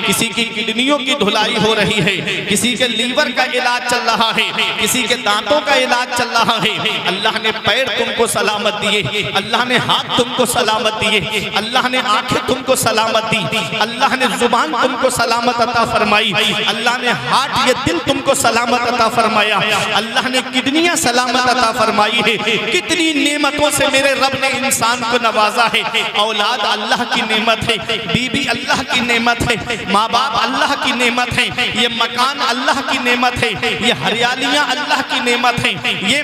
किसी की किडनियों की धुलाई हो रही है, किसी के लीवर का इलाज चल रहा है, किसी के दांतों का इलाज चल रहा है। अल्लाह ने पैर तुमको सलामत दिए, अल्लाह ने हाथ तुमको सलामत दिए, अल्लाह ने आंखें तुमको सलामत दी, अल्लाह ने जुबान तुमको सलामत अता फरमाई, अल्लाह ने हार्ट ये दिल तुमको सलामत अता फरमाया, अल्लाह ने किडनियां सलामत अता फरमाई है। कितनी नेमतों से मेरे रब ने इंसान को नवाजा है। औलाद अल्लाह की नेमत है, बीबी अल्लाह की नेमत है, माँ बाप अल्लाह की नेमत है, ये मकान अल्लाह की नेमत है, ये हरियालियां अल्लाह की नेमत है, ये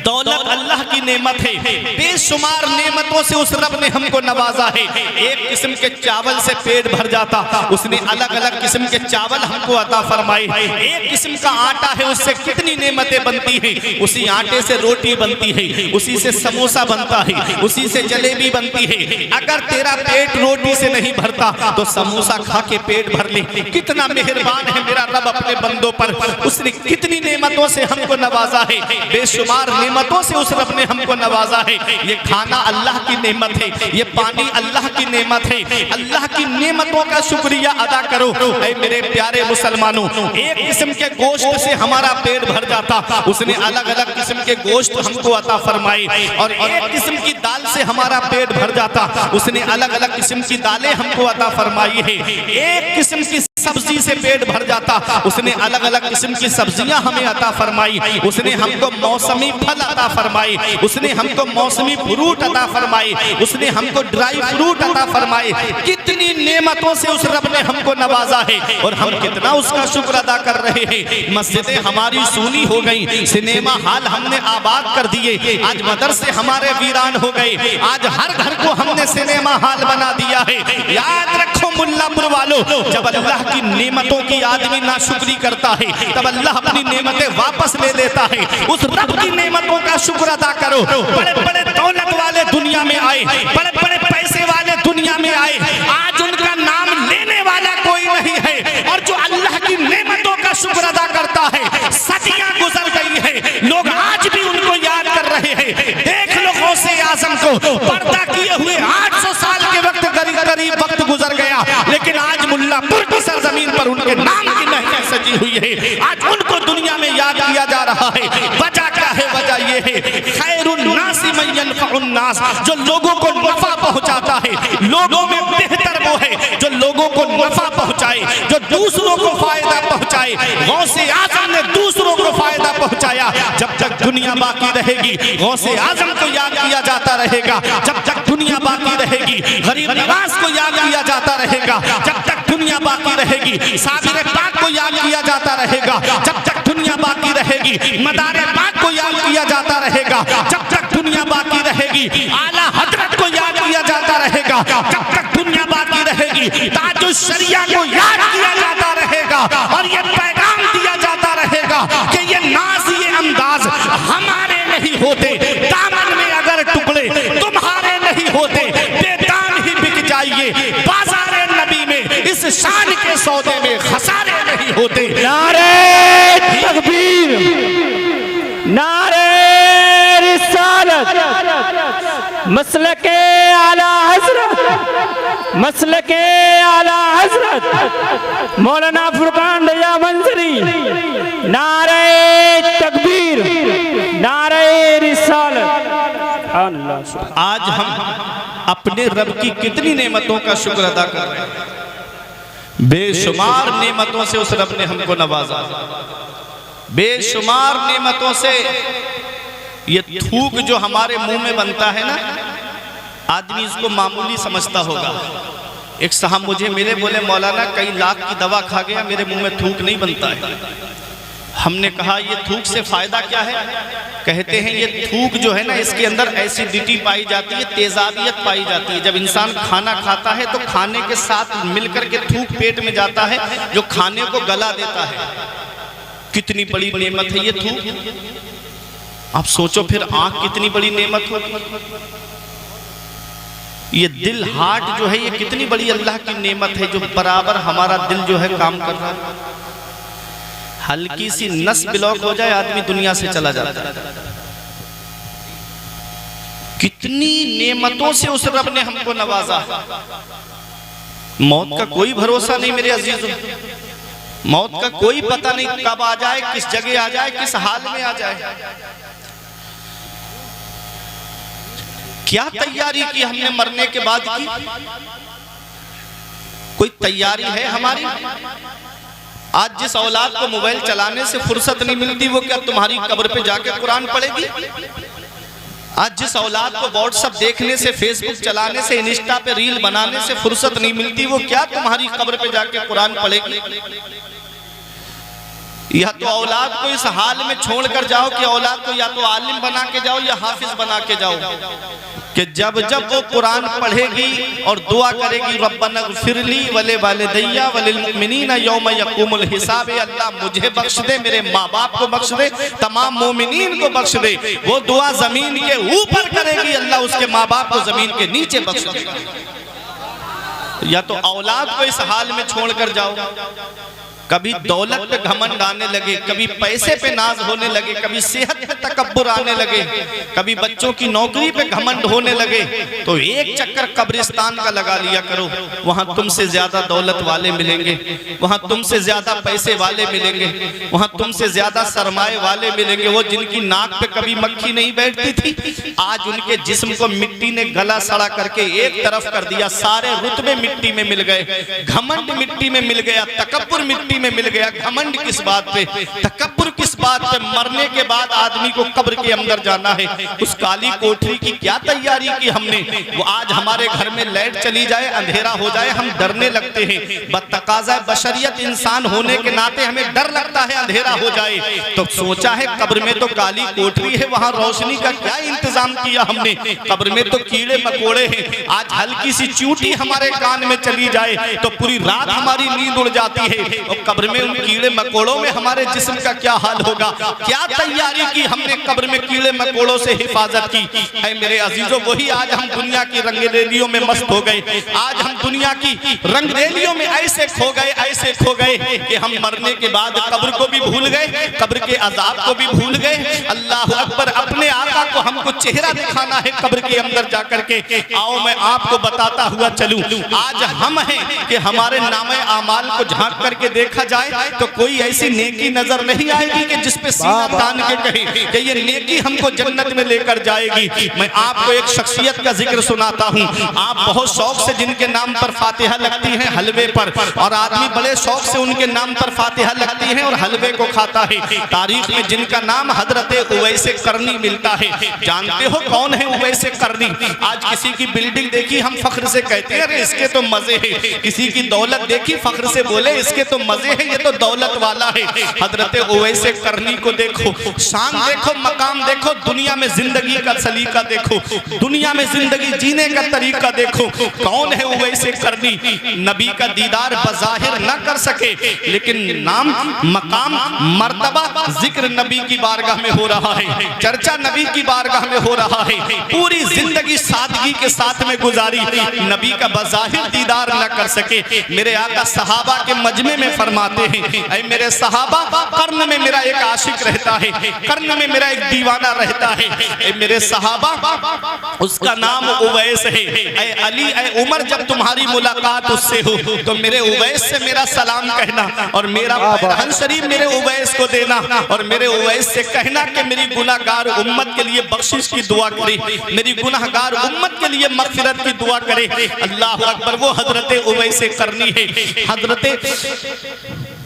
दौलत अल्लाह की नेमत है। बेशुमार नेमतों से उस रब ने हमको नवाजा है। एक किस्म के चावल से पेट भर जाता, उसने अलग अलग किस्म के चावल हमको अता फरमाए। एक किस्म का आटा है, उससे कितनी नेमतें बनती हैं। उसी आटे से रोटी बनती है, उसी से समोसा बनता है, उसी से जलेबी बनती है। अगर तेरा पेट रोटी से नहीं भरता तो समोसा खा के पेट भर ले। कितना मेहरबान है मेरा रब अपने बंदों पर, उसने कितनी नेमतों से हमको नवाजा है। बेशुमार नेमतों से उस रब ने हमको नवाजा है। ये खाना अल्लाह की नेमत है, ये पानी अल्लाह की नेमत है। अल्लाह की नेमतों का शुक्रिया अदा करो ऐ मेरे प्यारे मुसलमानों। एक किस्म के गोश्त से हमारा पेट भर जाता, उसने अलग अलग किस्म के गोश्त हमको अता फरमाए। और एक किस्म की दाल से हमारा पेट भर जाता, उसने अलग अलग किस्म की दालें हमको अता फरमाई है। एक किस्म की सब्जी से पेट भर जाता, उसने अलग अलग किस्म की सब्जियां हमें अता फरमाई। उसने हमको मौसमी फल अता फरमाई, उसने हमको मौसमी फ्रूट अता फरमाई, उसने हमको ड्राई फ्रूट अता फरमाई। कितनी नेमतों से उस रब ने हमको नवाजा है और हम कितना उसका शुक्र अदा कर रहे हैं। मस्जिदें हमारी सूनी हो गई, सिनेमा हॉल हमने आबाद कर दिए, आज मदरसे हमारे वीरान हो गए, आज हर घर को हमने सिनेमा हॉल बना दिया है। याद रखो मुल्लापुर वालों, जब अल्लाह की नेमतों की आदमी नाशुक्री करता है तब अल्लाह अपनी नेमतें वापस ले लेता है। उस रब की नेमतों का शुक्र अदा करो। बड़े बड़े दौलत वाले दुनिया में आए, बड़े बड़े पैसे वाले दुनिया में आए, आज उनका नाम लेने वाला कोई नहीं है। और जो अल्लाह की नेमतों का शुक्र अदा करता है, सदियां गुजर गई है, लोग आज भी उनको याद कर रहे हैं। देख लो गौसे आजम को पर्दा किए हुए 800 साल के वक्त करीब वक्त गुजर गया, लेकिन आज मुल्लापुर की सरजमीन पर उनके नाम की महफिल सजी हुई है। आज उनको दुनिया में याद किया जा रहा है। वजह क्या है? वजह ये है खैरुन नासी मन यनफउन नास, जो लोगों को नफा पहुंचाता है। लोगों में बेहतर वो है जो लोगों को नफा पहुंचाए, जो दूसरों को फायदा पहुंचाए। गौसे आजम ने दूसरों को फायदा पहुंचाया। जब तक दुनिया बाकी रहेगी गौसे आजम को याद किया जाता रहेगा। जब तक दुनिया बाकी रहेगी गरीब नवाज को याद किया जाता रहेगा। जब तक दुनिया बाकी रहेगी साबिर पाक को याद किया जाता रहेगा। जब तक दुनिया बाकी रहेगी मदारे पाक को याद किया जाता रहेगा। जब तक दुनिया बाकी रहेगी आला हजरत को याद किया जाता रहेगा। जब तक दुनिया बाकी रहेगी ताजुश शरिया को याद किया जाता रहेगा। और ये पैगाम दिया जाता रहेगा कि ये नाज ये अंदाज हमारे नहीं होते, दामन में अगर टुकड़े तुम्हारे नहीं होते, बेदाम ही बिक जाइए बाजारे नबी में, इस शान के सौदे में खसारे नहीं होते। नारे तकबीर, नारे रिसालत, मसलके आला हजरत, मसलके आला हजरत मौलाना फुरकान रजा मंजरी। नारे तकबीर, नारे रिसालत। आज हम अपने रब की कितनी नेमतों का शुक्र अदा कर रहे हैं। बेशुमार नेमतों से उस रब ने हमको नवाजा, बेशुमार नेमतों से। ये थूक जो हमारे मुंह में बनता है ना, आदमी इसको मामूली समझता होगा। एक साहब मुझे मिले, बोले मौलाना कई लाख की दवा खा गया, मेरे मुंह में थूक नहीं बनता है। हमने कहा ये थूक से फायदा क्या है? कहते हैं ये थूक जो है ना, इसके अंदर एसिडिटी पाई जाती है, तेजाबियत पाई जाती है। जब इंसान खाना खाता है तो खाने के साथ मिलकर के थूक पेट में जाता है, जो खाने को गला देता है। कितनी बड़ी नेमत है ये थूक। आप सोचो फिर आंख कितनी बड़ी नेमत होगी। ये दिल हार्ट जो है ये कितनी बड़ी अल्लाह की नेमत है, जो बराबर हमारा दिल जो है काम कर रहा है। हल्की सी नस ब्लॉक हो जाए आदमी दुनिया से चला जाता है। कितनी नेमतों से उस रब ने हमको नवाजा। मौत का कोई भरोसा नहीं मेरे अजीजों, मौत का कोई पता नहीं कब आ जाए, किस जगह आ जाए, किस हाल में आ जाए। क्या तैयारी की हमने मरने के बाद की? कोई तैयारी है हमारी? आज जिस औलाद को मोबाइल चलाने से फुर्सत नहीं मिलती, वो क्या तुम्हारी कब्र पे जाके कुरान पढ़ेगी? आज जिस औलाद को व्हाट्सएप देखने से, फेसबुक चलाने से, इंस्टा पे रील बनाने से फुर्सत नहीं मिलती, वो क्या तुम्हारी कब्र पे जाके कुरान पढ़ेगी? या तो औलाद को इस हाल में छोड़कर जाओ कि औलाद को या तो आलिम बना के जाओ या हाफिज बना के जाओ, कि जब जब वो कुरान पढ़ेगी और दुआ करेगी रब्बना ग़फ़िरली वले वालिदैया वलिल मुमिनीना यौम यक़ूमुल हिसाब, अल्लाह मुझे बख्श दे, मेरे माँ बाप को बख्श दे, तमाम मोमिनीन को बख्श दे, वो दुआ जमीन के ऊपर करेगी, अल्लाह उसके माँ बाप को जमीन के नीचे बख्श देगा। या तो औलाद को इस हाल में छोड़कर जाओ, कभी दौलत पे घमंड आने लगे, कभी पैसे पे नाज होने लगे, कभी सेहत पे तकब्बुर आने लगे, कभी बच्चों की नौकरी पे घमंड होने लगे, तो एक चक्कर कब्रिस्तान का लगा लिया करो। वहां तुमसे ज्यादा दौलत वाले मिलेंगे, वहां तुमसे ज्यादा पैसे वाले मिलेंगे, वहां तुमसे ज्यादा सरमाए वाले मिलेंगे। वो जिनकी नाक पे कभी मक्खी नहीं बैठती थी, आज उनके जिस्म को मिट्टी ने गला सड़ा करके एक तरफ कर दिया, सारे रुतबे मिट्टी में मिल गए, घमंड मिट्टी में मिल गया, तकब्बुर मिट्टी में मिल गया। घमंड किस बात पे, तकब्बुर किस बात पे? मरने के बाद आदमी को कब्र के अंदर जाना है। उस काली कोठरी की क्या तैयारी की हमने? वो आज हमारे घर में लाइट चली जाए, अंधेरा हो जाए, हम डरने लगते हैं। बतकाज़ा बशरियत इंसान होने के नाते हमें डर लगता है अंधेरा हो जाए। तो सोचा है कब्र में तो काली कोठरी है, वहां रोशनी का क्या इंतजाम किया हमने? कब्र में तो कीड़े मकोड़े हैं। आज हल्की सी चूंटी हमारे कान में चली जाए तो पूरी रात हमारी नींद उड़ जाती है। और कब्र में उन कीड़े मकोड़ों में हमारे जिस्म का क्या हाल होगा? क्या तैयारी की हमने कब्र में कीड़े मकोड़ों से हिफाजत की? ऐ मेरे अजीजों, वही आज हम दुनिया की रंगरेलियों में मस्त हो गए। आज हम दुनिया की रंगरेलियों में ऐसे खो गए कि हम मरने के बाद कब्र को भी भूल गए, कब्र के अजाब को भी भूल गए। अल्लाह अकबर, अपने आका को हमको चेहरा दिखाना है कब्र के अंदर जाकर के। आओ मैं आपको बताता हुआ चलूं, आज हम हैं कि हमारे नामे आमाल को झांक करके देखा जाए तो कोई ऐसी नेकी नजर नहीं आएगी कि जिस पे सीना तान के कहे कि ये नेकी हमको जन्नत में लेकर जाएगी। मैं आपको एक शख्सियत का जिक्र सुनाता हूँ। आप बहुत शौक से जिनके नाम पर फातिहा लगती है हलवे पर, और आदमी बड़े शौक से उनके नाम पर फातिहा लगती है और हलवे को खाता है। तारीख में जिनका नाम हजरत उवैस करनी मिलता है। जानते हो कौन है उवैस करनी? आज किसी की बिल्डिंग देखी हम फख्र से कहते हैं अरे इसके तो मजे है, किसी की दौलत देखी फख्र से बोले इसके तो मजे है, ये तो दौलत वाला है। हजरत उवैस करनी को देखो, शान देखो, मकाम देखो, दुनिया में जिंदगी का सलीका देखो, दुनिया में जिंदगी जीने का तरीका देखो। कौन है उवैस करनी? नबी का दीदार बज़ाहिर न कर सके, लेकिन नाम, मकाम, मर्तबा, जिक्र नबी की बारगाह में हो रहा है, चर्चा नबी की बारगाह में हो रहा है। पूरी जिंदगी सादगी के साथ में गुजारी, नबी का बज़ाहिर दीदार न कर सके। मेरे आका सहाबा के मजमे में फरमाते हैं, ऐ मेरे सहाबा, कर्न में मेरा एक आशिक रहता है, कर्न में मेरा एक दीवाना रहता है। ऐ मेरे सहाबा, उसका नाम उवैस है। ऐ अली, ऐ उमर, जब तुम्हारी मुलाकात उससे हो तो मेरे उवैस से मेरा सलाम कहना और मेरा पैरहन शरीफ मेरे उवैस को देना, और मेरे उवैस से कहना कि मेरी गुनाहगार उम्मत के लिए बख्शिश की दुआ करे, मेरी गुनाहगार उम्मत के लिए मग़फ़िरत की दुआ करे। अल्लाह अकबर, वो हजरत उवैस करनी है। हजरत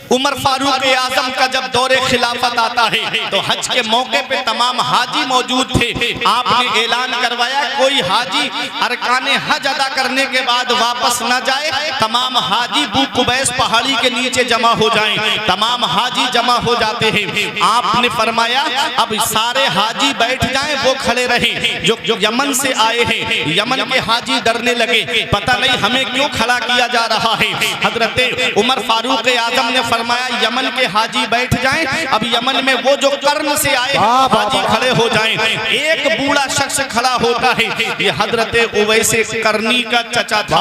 उमर फारूक आजम का जब दौरे खिलाफत आता है तो हज के मौके पे तमाम हाजी मौजूद थे। आपने ऐलान करवाया कोई हाजी अरकाने हज अदा करने के बाद वापस न जाए, तमाम हाजी बू कुबैस पहाड़ी के नीचे जमा हो जाएं। तमाम हाजी जमा हो जाते हैं। आपने फरमाया अब सारे हाजी बैठ जाएं, वो खड़े रहे जो यमन से आए हैं। यमन के हाजी डरने लगे, पता नहीं हमें क्यों खड़ा किया जा रहा है। हजरत उमर फारूक आजम ने फरमाया यमन के हाजी बैठ जाएं, अब यमन में वो जो कर्न से आए हाजी खड़े हो जाएं। एक बूढ़ा शख्स खड़ा होता है, ये हजरत उवैसे करनी का चचा था।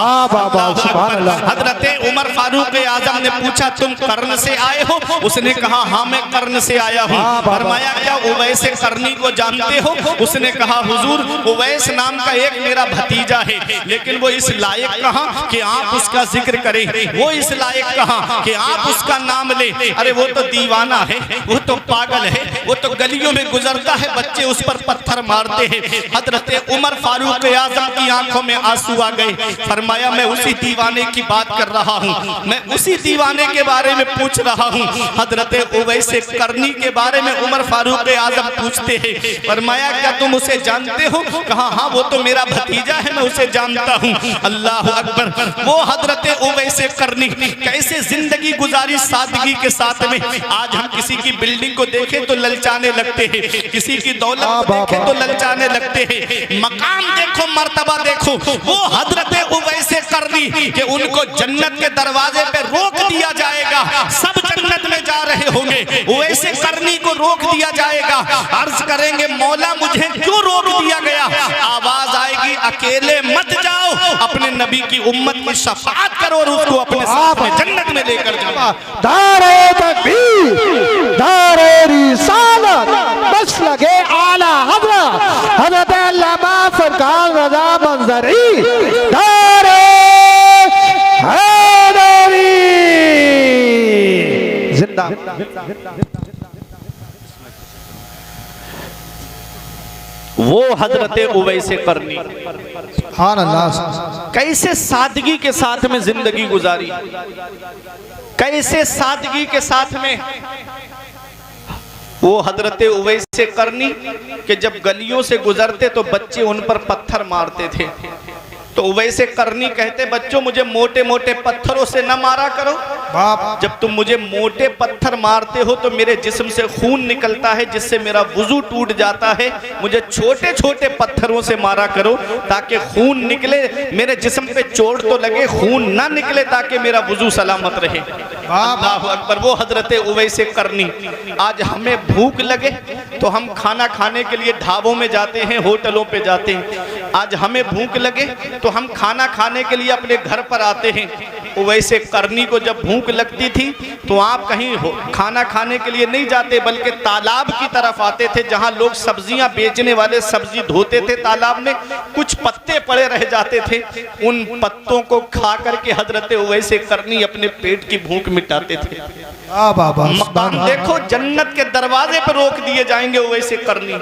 हजरत उमर फारूक आजम ने पूछा तुम कर्न से आए हो? उसने कहा हाँ मैं कर्न से आया हूँ। फरमाया क्या उवैसे करनी को जानते हो? उसने कहा हुजूर उवैस नाम का एक मेरा भतीजा है, लेकिन वो इस लायक कहाँ कि आप उसका जिक्र करें, वो इस लायक कहाँ कि आप उसका नाम ले। अरे वो तो दीवाना है, वो तो पागल है, वो तो गलियों में गुजरता है, बच्चे उस पर पत्थर मारते हैं। हजरत उमर फारूक आजम की आंखों में आंसू आ गए। फरमाया मैं उसी दीवाने की बात कर रहा हूँ, मैं उसी दीवाने के बारे में पूछ रहा हूँ। हजरत उवैसे करनी के बारे में उमर फारूक आजम पूछते हैं। फरमाया क्या तुम उसे जानते हो? कहा हाँ वो तो मेरा भतीजा है, मैं उसे जानता हूँ। अल्लाह अकबर। वो हजरत उवैसे करनी कैसे जिंदगी गुजारी सादगी के साथ में। आज हम किसी की बिल्डिंग को देखें तो ललचाने लगते हैं, किसी की दौलत को देखें तो ललचाने लगते हैं। मकाम देखो, मर्तबा देखो, वो हजरत उवैसे करनी कि उनको जन्नत के दरवाजे पे रोक दिया जाएगा, सब जन्नत में जा रहे होंगे, उवैसे करनी को रोक दिया जाएगा। अर्ज करेंगे मौला मुझे क्यों रोक दिया गया? आवाज आएगी अकेले मत जाओ, अपने नबी की उम्मत की शफाअत करो और उसको अपने साथ में जन्नत में लेकर जाओ। दारे तकबीर, दारे रिसालत, बस लगे आला हजरत अल्लामा फरकान रज़ा मंजरी, दारे हैदरी जिंदा। वो हजरत उवैसे करनी हाँ अल्लाह कैसे सादगी के साथ में जिंदगी गुजारी, कैसे सादगी के साथ में। वो हजरत उवैसे करनी कि जब गलियों से गुजरते तो बच्चे उन पर पत्थर मारते थे, तो उवैसे करनी कहते बच्चों मुझे मोटे मोटे पत्थरों से न मारा करो, जब तुम मुझे मोटे पत्थर मारते हो तो मेरे जिस्म से खून निकलता है जिससे मेरा वुजू टूट जाता है, मुझे छोटे छोटे पत्थरों से मारा करो ताकि खून निकले, मेरे जिस्म पे चोट तो लगे खून ना निकले ताकि मेरा वुजू सलामत रहे। अल्लाहु अकबर। वो हजरत उवैसे करनी। आज हमें भूख लगे तो हम खाना खाने के लिए ढाबों में जाते हैं, होटलों पे जाते हैं। आज हमें भूख लगे तो हम खाना खाने के लिए अपने घर पर आते हैं। उवैसे करनी को जब भूख लगती थी तो आप कहीं खाना खाने के लिए नहीं जाते बल्कि तालाब की तरफ आते थे जहां लोग सब्जियां बेचने वाले सब्जी धोते थे। तालाब में कुछ पत्ते पड़े रह जाते थे, उन पत्तों को खा करके हजरत उवैसे करनी अपने पेट की भूख मिटाते थे। मकाम देखो, जन्नत के दरवाजे पर रोक दिए जाएंगे उवैसे करनी।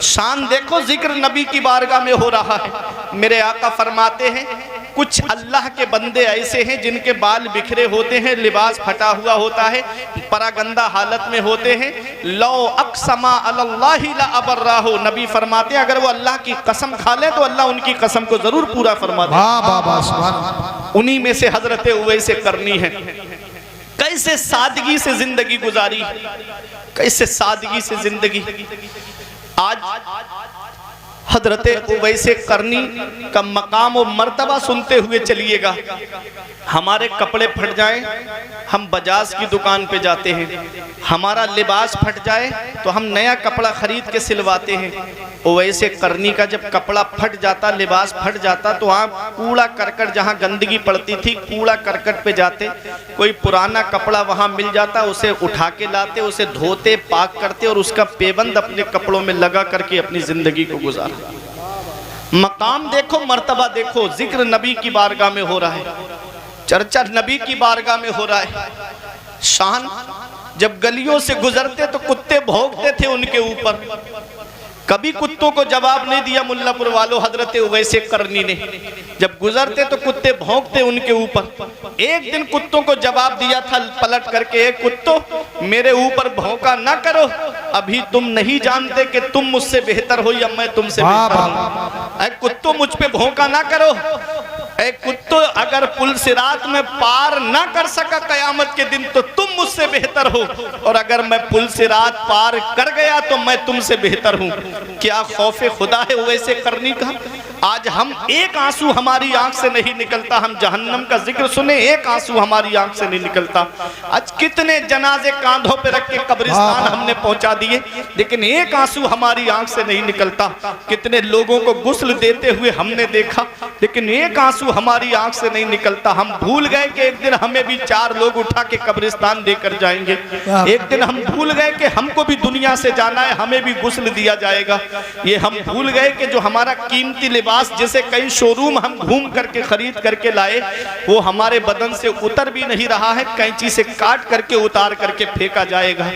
शान देखो, जिक्र नबी की बारगाह में हो रहा है। मेरे आका फरमाते हैं कुछ अल्लाह के बंदे ऐसे हैं जिनके बाल बिखरे होते हैं, लिबास फटा हुआ होता है, परागंदा हालत में होते हैं। लो अक़समा अलल्लाहि ला अबर्राहु, नबी फरमाते हैं अगर वो अल्लाह की कसम खा ले तो अल्लाह उनकी कसम को जरूर पूरा फरमा दे। उन्हीं में से हजरत उवैसे करनी है। कैसे सादगी से जिंदगी गुजारी, कैसे सादगी से जिंदगी। आज हजरत उवैसे करनी का मकाम और मर्तबा सुनते हुए चलिएगा। हमारे कपड़े फट जाएं, हम बजाज की दुकान पे जाते हैं, हमारा लिबास फट जाए तो हम नया कपड़ा खरीद के सिलवाते हैं। उवैसे करनी का जब कपड़ा फट जाता, लिबास फट जाता तो आप कूड़ा करकट, जहाँ गंदगी पड़ती थी कूड़ा करकट पे जाते, कोई पुराना कपड़ा वहाँ मिल जाता, उसे उठा के लाते, उसे धोते, पाक करते और उसका पेबंद अपने कपड़ों में लगा करके अपनी जिंदगी को गुजारते। मकाम देखो, मर्तबा देखो, जिक्र नबी की बारगाह में हो रहा है, चर्चा नबी की बारगाह में हो रहा है। शान जब गलियों से गुजरते तो कुत्ते भौंकते थे उनके ऊपर, कभी कुत्तों को जवाब नहीं दिया मुल्लापुर वालों। हजरत उवैसे करनी ने जब गुजरते तो कुत्ते भौंकते उनके ऊपर। एक दिन कुत्तों को जवाब दिया था पलट करके, एक कुत्तों मेरे ऊपर भौंका ना करो, अभी तुम नहीं जानते कि तुम मुझसे बेहतर हो या मैं तुमसे बेहतर हूं। कुत्तों मुझ पे भौंका ना करो। कुत्तों अगर पुल सिरात में पार ना कर सका कयामत के दिन तो तुम मुझसे बेहतर हो, और अगर मैं पुल सिरात पार कर गया तो मैं तुमसे बेहतर हूं। क्या खौफे खुदा है उवैसे करनी का। आज हम एक आंसू हमारी आंख से नहीं निकलता, हम जहन्नम का जिक्र सुने एक आंसू हमारी आंख से नहीं निकलता। आज कितने जनाजे कांधों पे रख के कब्रिस्तान हमने पहुंचा दिए, लेकिन एक आंसू हमारी आंख से नहीं निकलता। कितने लोगों को गुस्ल देते हुए हमने देखा, लेकिन एक आंसू हमारी आंख से नहीं निकलता। हम भूल गए कि एक दिन हमें भी 4 लोग उठा के कब्रिस्तान देकर जाएंगे। एक दिन हम भूल गए कि हमको भी दुनिया से जाना है, हमें भी गुस्ल दिया जाएगा। ये हम भूल गए कि जो हमारा कीमती लिबास जिसे कई शोरूम हम घूम करके खरीद करके लाए, वो हमारे बदन से उतर भी नहीं रहा है, कैंची से काट करके उतार करके फेंका जाएगा।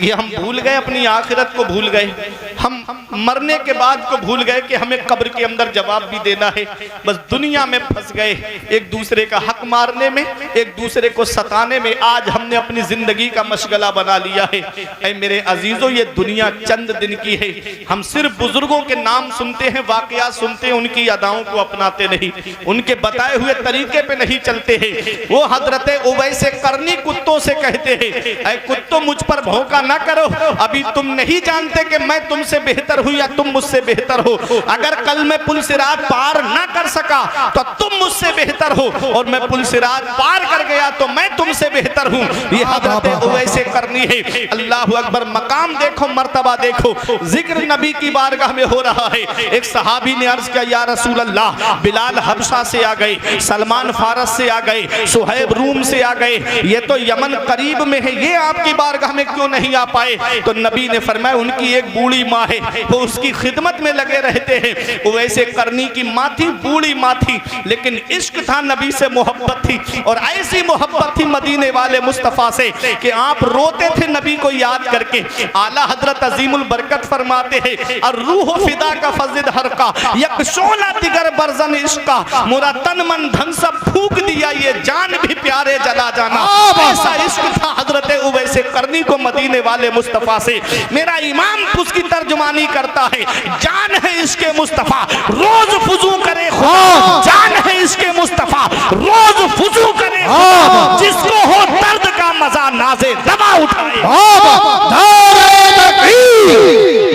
ये हम भूल गए, अपनी आखिरत को भूल गए, हम मरने के बाद को भूल गए कि हमें कब्र के अंदर जवाब भी देना है। बस दुनिया में फंस गए, एक दूसरे का हक मारने में, एक दूसरे को सताने में। आज हमने अपनी जिंदगी का मशगला बना लिया है। ऐ मेरे अजीजों, ये दुनिया चंद दिन की है। हम सिर्फ बुजुर्गों के नाम सुनते हैं, वाकयात सुनते हैं, उनकी अदाओं को अपनाते नहीं, उनके बताए हुए तरीके पे नहीं चलते हैं। वो हजरत उवैस करनी कुत्तों से कहते हैं, ऐ कुत्तों मुझ पर भौंका ना करो, अभी तुम नहीं जानते कि मैं तुमसे बेहतर हूं या तुम मुझसे बेहतर हो। अगर कल मैं पुल सिरात पार ना कर सका तो तुम मुझसे बेहतर हो, और मैं पुल सिरात पार कर गया तो मैं तुमसे बेहतर हूं। ये हजरत उवैस करनी है। अल्लाह अकबर, मकाम देखो, मर्तबा देखो, जिक्र नबी की बारगाह में हो रहा है। एक सहाबी ने अर्ज किया, या रसूल अल्लाह, बिलाल हबशा से आ गए, सलमान फारस से आ गए, सुहैब रूम से आ गए, ये तो यमन करीब में है, ये आपकी बारगाह में क्यों नहीं आ पाए? तो नबी ने फरमाया, उनकी एक बूढ़ी माँ है, वो उसकी खिदमत में लगे रहते हैं। वैसे करनी की माँ थी, बूढ़ी माँ थी, लेकिन इश्क था, नबी से मोहब्बत थी, और ऐसी मोहब्बत थी मदीने वाले मुस्तफ़ा से कि आप रोते थे नबी को याद करके। आला हजरत अजीमुल बरकत फरमाते हैं, और रूह फिदा का फजिद हर का यकशोला दिगर बरजन इश्का, मुरा तन मन धन सब फूक दिया, ये जान भी प्यारे जला जाना। ऐसा इश्क था हजरत उवैस करनी को मदीने वाले मुस्तफ़ा से। मेरा इमाम उसकी तर्जुमानी करता है, जान है इसके मुस्तफ़ा रोज फुजू करे खुदा, जान है इसके मुस्तफ़ा रोज फुजू करे खुदा, जिसको हो दर्द का मजा नाज़े दवा उठाए।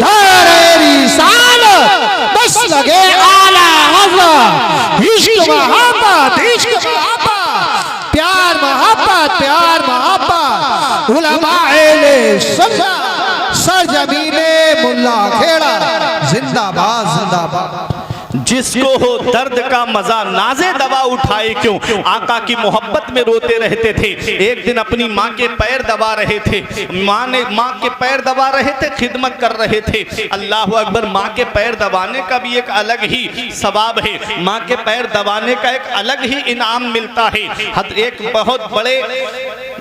धारे रिसालत बस लगे आला हज़रत, इश्क मोहब्बत, इश्क मोहब्बत, प्यार मोहब्बत, प्यार मोहब्बत, उलमाए सुन्नत, सरजमीने मुल्ला खेड़ा, जिंदाबाद जिंदाबाद। जिसको हो दर्द का मजा नाज़े दवा उठाए क्यों, आका की मोहब्बत में रोते रहते थे। एक दिन अपनी माँ के पैर दबा रहे थे, माँ के पैर दबा रहे थे, खिदमत कर रहे थे। अल्लाह अकबर, माँ के पैर दबाने का भी एक अलग ही सवाब है, माँ के पैर दबाने का एक अलग ही इनाम मिलता है। एक बहुत बड़े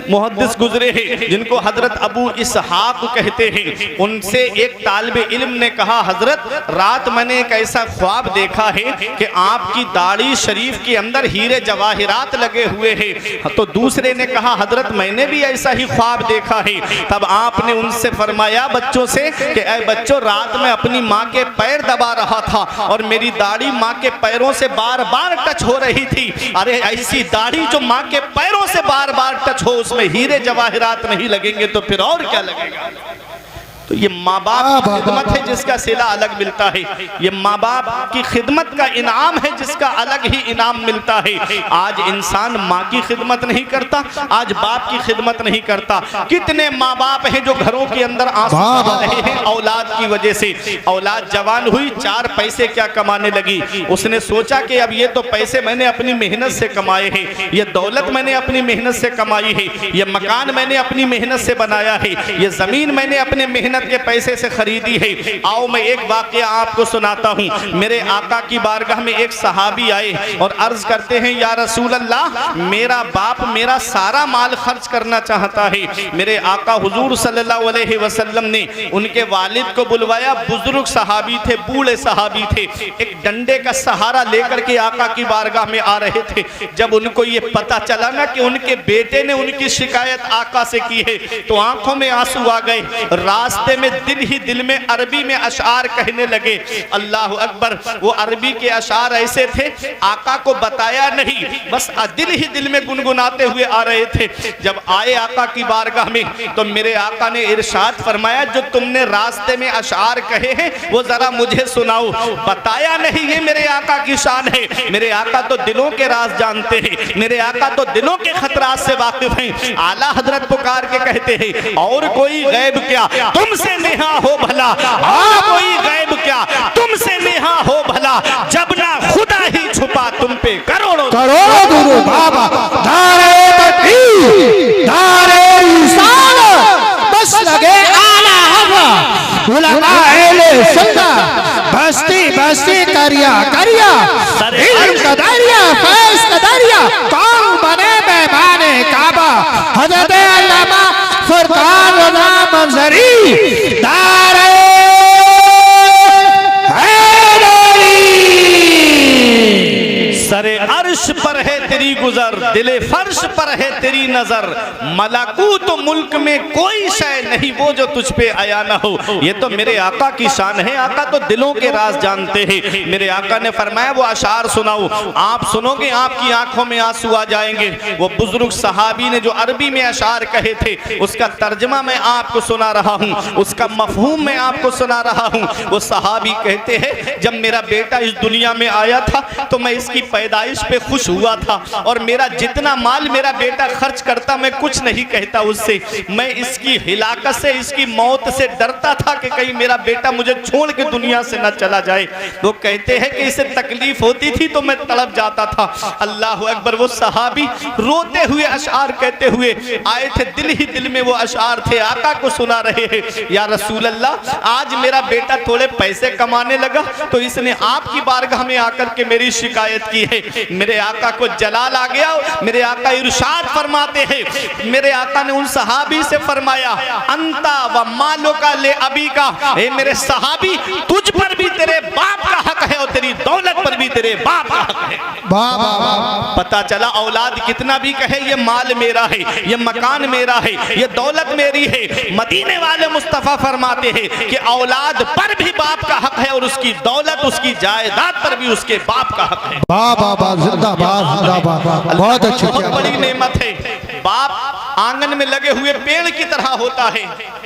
मुहद्दिस गुजरे हैं जिनको हजरत अबू इसहाक कहते हैं, उनसे एक तालिबे इल्म ने कहा, हजरत रात मैंने एक ऐसा ख्वाब देखा है कि आपकी दाढ़ी शरीफ के अंदर हीरे जवाहिरात लगे हुए हैं। तो दूसरे ने कहा, हजरत मैंने भी ऐसा ही ख्वाब देखा है। तब आपने उनसे फरमाया बच्चों से कि ऐ बच्चों, रात में अपनी माँ के पैर दबा रहा था और मेरी दाढ़ी माँ के पैरों से बार बार टच हो रही थी। अरे ऐसी दाढ़ी जो माँ के पैरों से बार बार टच हो, उसमें हीरे जवाहिरात नहीं लगेंगे तो फिर और क्या लगेगा? तो ये माँ बाप की खिदमत है जिसका सिला अलग मिलता है, ये माँ बाप की खिदमत का इनाम है जिसका अलग ही इनाम मिलता है। आज इंसान माँ की खिदमत नहीं करता, आज बाप की खिदमत नहीं करता। कितने माँ बाप हैं जो घरों के अंदर आंसू बहा रहे हैं औलाद की वजह से। औलाद जवान हुई, 4 पैसे क्या कमाने लगी, उसने सोचा कि अब ये तो पैसे मैंने अपनी मेहनत से कमाए हैं, ये दौलत मैंने अपनी मेहनत से कमाई है, ये मकान मैंने अपनी मेहनत से बनाया है, ये जमीन मैंने अपने मेहनत के पैसे से खरीदी है। आओ मैं एक वाकया आपको सुनाता हूँ। मेरे आका की बारगाह में एक सहाबी आए और अर्ज करते हैं, या रसूल अल्लाह, मेरा बाप मेरा सारा माल खर्च करना चाहता है। मेरे आका हुजूर सल्लल्लाहु अलैहि वसल्लम ने उनके वालिद को बुलवाया, बुजुर्ग सहाबी थे, बूढ़े सहाबी थे, एक डंडे का सहारा लेकर के आका की बारगाह में आ रहे थे। जब उनको ये पता चला ना कि उनके बेटे ने उनकी शिकायत आका से की है, तो आंखों में आंसू आ गए। रास्ते रास्ते में दिल ही दिल में अरबी में अशार कहने लगे। अल्लाह अकबर। वो अरबी के अशार ऐसे थे, आका को बताया नहीं, बस दिल ही दिल में गुनगुनाते हुए आ रहे थे। जब आए आका की बारगाह में तो मेरे आका ने इरशाद फरमाया, जो तुमने रास्ते में अशार कहे हैं वो जरा मुझे सुनाओ। बताया नहीं, ये मेरे आका की शान है। मेरे आका तो दिलों के राज जानते हैं, मेरे आका तो दिलों के खतरात से वाकिफ हैं। आला हजरत पुकार के कहते हैं, और कोई गैब क्या तुमसे नेहा हो भला, और कोई गैब क्या तुमसे नेहा हो भला, जब ना खुदा ही छुपा तुम पे करोड़ों दुरूद बाबा। नारे तकबीर, नारे रिसालत, बस लगे आला हज़रत, उलमा अहले सुन्नत, बस्ती बस्ती करिया करिया, इल्म का दरिया, फैज़ का दरिया, कौन बने मेहमाने काबा, हज़रत अल्लामा फुरकान रज़ा मंज़री। नारे सरे अर्श पर है तेरी गुजर, दिले फर्श पर है तेरी नजर, मलाकूत मुल्क में कोई शय नहीं वो जो तुझ पे आया ना हो। ये तो मेरे आका की शान है, आका तो दिलों के राज जानते हैं। मेरे आका ने फरमाया, वो अशार सुनाओ, आप सुनोगे आपकी आंखों में आंसू आ जाएंगे। वो बुजुर्ग सहाबी ने जो अरबी में अशार कहे थे उसका तर्जमा मैं आपको सुना रहा हूँ, उसका मफहूम मैं आपको सुना रहा हूँ। वो सहाबी कहते हैं, जब मेरा बेटा इस दुनिया में आया था तो मैं इसकी पैदाइश पे खुश हुआ था, और मेरा जितना माल मेरा बेटा खर्च करता मैं कुछ नहीं कहता उससे। मैं इसकी हिलाकत से, इसकी मौत से डरता था कि कहीं मेरा बेटा मुझे छोड़ के दुनिया से न चला जाए। वो कहते हैं कि इसे तकलीफ होती थी तो मैं तड़प जाता था। अल्लाह अकबर। वो सहाबी रोते हुए अशार कहते हुए आए थे, दिल ही दिल में वो अशार थे, आका को सुना रहे हैं, या रसूल अल्लाह, आज मेरा बेटा थोड़े पैसे कमाने लगा तो इसने आपकी बारगाह में आकर के मेरी शिकायत की है। मेरे आका को जलाल आ गया। मेरे आका इरशाद फरमाते हैं, मेरे आका ने उन सहाबी से फरमाया, अंता व मालो का ले अभी का, ए मेरे सहाबी, तुझ पर भी तेरे बाप का हक है और तेरी दौलत पर भी तेरे बाप का हक है। पता चला औलाद कितना भी कहे, ये माल मेरा है, ये मकान मेरा है, ये दौलत मेरी है, मदीने वाले मुस्तफा फरमाते हैं कि औलाद पर भी बाप का हक है और उसकी दौलत, उसकी जायदाद पर भी उसके बाप का हक है। जिंदाबाद जिंदाबाद। बहुत अच्छी, बहुत बड़ी नेमत है। बाप आंगन में लगे हुए पेड़ की तरह होता है।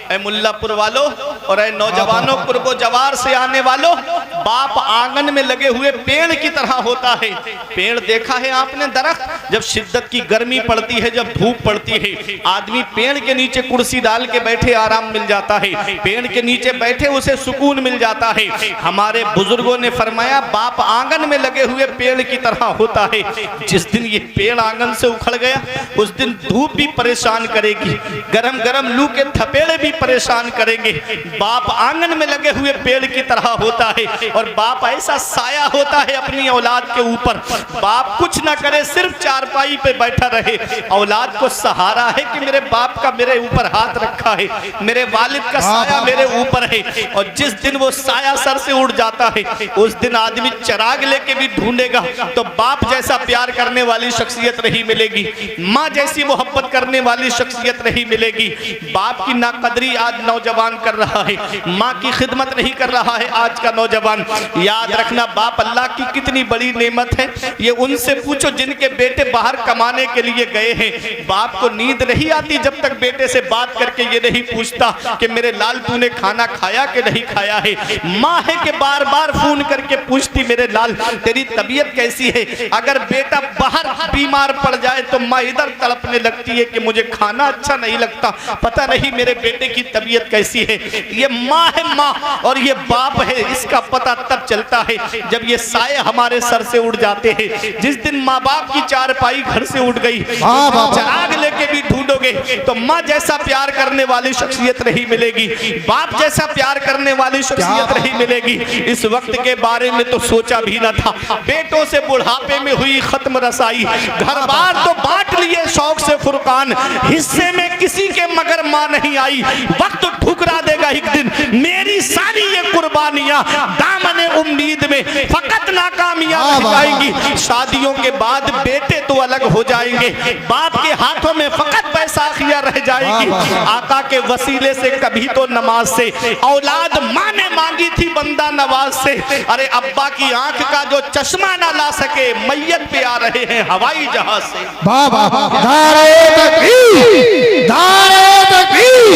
ऐ मुल्लापुर वालों और ऐ नौजवानों, कुर्बो जवार से आने वालों, बाप आंगन में लगे हुए पेड़ की तरह होता है। पेड़ देखा है आपने, दरख्त, जब शिद्दत की गर्मी पड़ती है, जब धूप पड़ती है, आदमी पेड़ के नीचे कुर्सी डाल के बैठे आराम मिल जाता है, पेड़ के नीचे बैठे उसे सुकून मिल जाता है। हमारे बुजुर्गों ने फरमाया, बाप आंगन में लगे हुए पेड़ की तरह होता है। जिस दिन ये पेड़ आंगन से उखड़ गया उस दिन धूप भी परेशान करेगी, गरम गरम लू के थपेड़े भी परेशान करेंगे। बाप आंगन में लगे हुए पेड़ की तरह होता है और बाप ऐसा साया होता है अपनी औलाद के ऊपर। बाप कुछ ना करे, सिर्फ चारपाई पे बैठा रहे, औलाद को सहारा है कि मेरे बाप का मेरे ऊपर हाथ रखा है, मेरे वालिद का साया मेरे ऊपर है। और जिस दिन वो साया सर से उड़ जाता है उस दिन आदमी चिराग लेके भी ढूंढेगा तो बाप जैसा प्यार करने वाली शख्सियत नहीं मिलेगी, माँ जैसी मोहब्बत करने वाली शख्सियत नहीं मिलेगी। बाप की नाकदरी आज नौजवान कर रहा है, माँ की खिदमत नहीं कर रहा है आज का नौजवान। याद रखना, बाप अल्लाह की कितनी बड़ी नेमत है। ये उनसे पूछो जिनके बेटे बाहर कमाने के लिए गए हैं, बाप को नींद नहीं आती जब तक बेटे से बात करके ये नहीं पूछता कि मेरे लाल तूने खाना खाया कि नहीं खाया है। माँ है कि बार बार फोन करके पूछती, मेरे लाल तेरी तबीयत कैसी है। अगर बेटा बाहर बीमार पड़ जाए तो माँ इधर तड़पने लगती है कि मुझे खाना अच्छा नहीं लगता, पता नहीं मेरे बेटे की तबीयत कैसी है। ये माँ है माँ और ये बाप है। इसका पता तब चलता है जब ये साए हमारे सर से उड़ जाते हैं। जिस दिन माँ बाप की चारपाई घर से उड़ गई, चिराग लेके भी ढूंढोगे तो माँ जैसा प्यार करने वाली शख्सियत नहीं मिलेगी, बाप जैसा प्यार करने वाली शख्सियत नहीं मिलेगी। इस वक्त के बारे में तो सोचा भी न था। बेटों से बुढ़ापे में हुई खत्म रसाई, घर बार तो बांट लिए शौक से फुरकान, हिस्से में किसी के मगर माँ नहीं आई। वक्त ठुकरा देगा एक दिन मेरी सारी ये कुर्बानियां, दामने उम्मीद में फकत नाकामियां रह जाएंगी। शादियों के बाद बेटे तो अलग हो जाएंगे, बाप के हाथों में फकत पैसा साखिया रह जाएगी। आका के वसीले से कभी तो नमाज से औलाद माँ ने मांगी थी बंदा नवाज से। अरे अब्बा की आंख का जो चश्मा ना ला सके, मैयत पे आ रहे हैं हवाई जहाज से। बाबा नारे तकबीर, नारे तकबीर,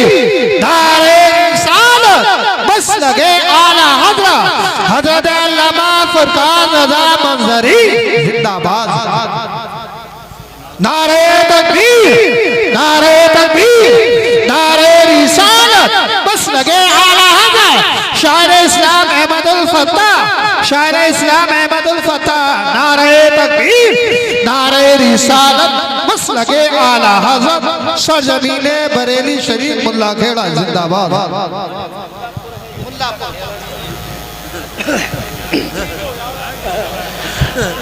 नारे रिसालत, बस लगे आला हजरत अल्लामा फरकान रज़ा मंजरी जिंदाबाद। नारे तकबीर, नारे तकबीर, नारे रिसालत, बस लगे आला हजरत शायर इस्लाम अहमदुल फत्ताह, शायर इस्लाम अहमदुल फत्ताह। नारे तकबीर, नारे रिसालत, बस लगे आला हजरत सरजमीने बरेली शरीफ मुल्ला खेड़ा जिंदाबाद।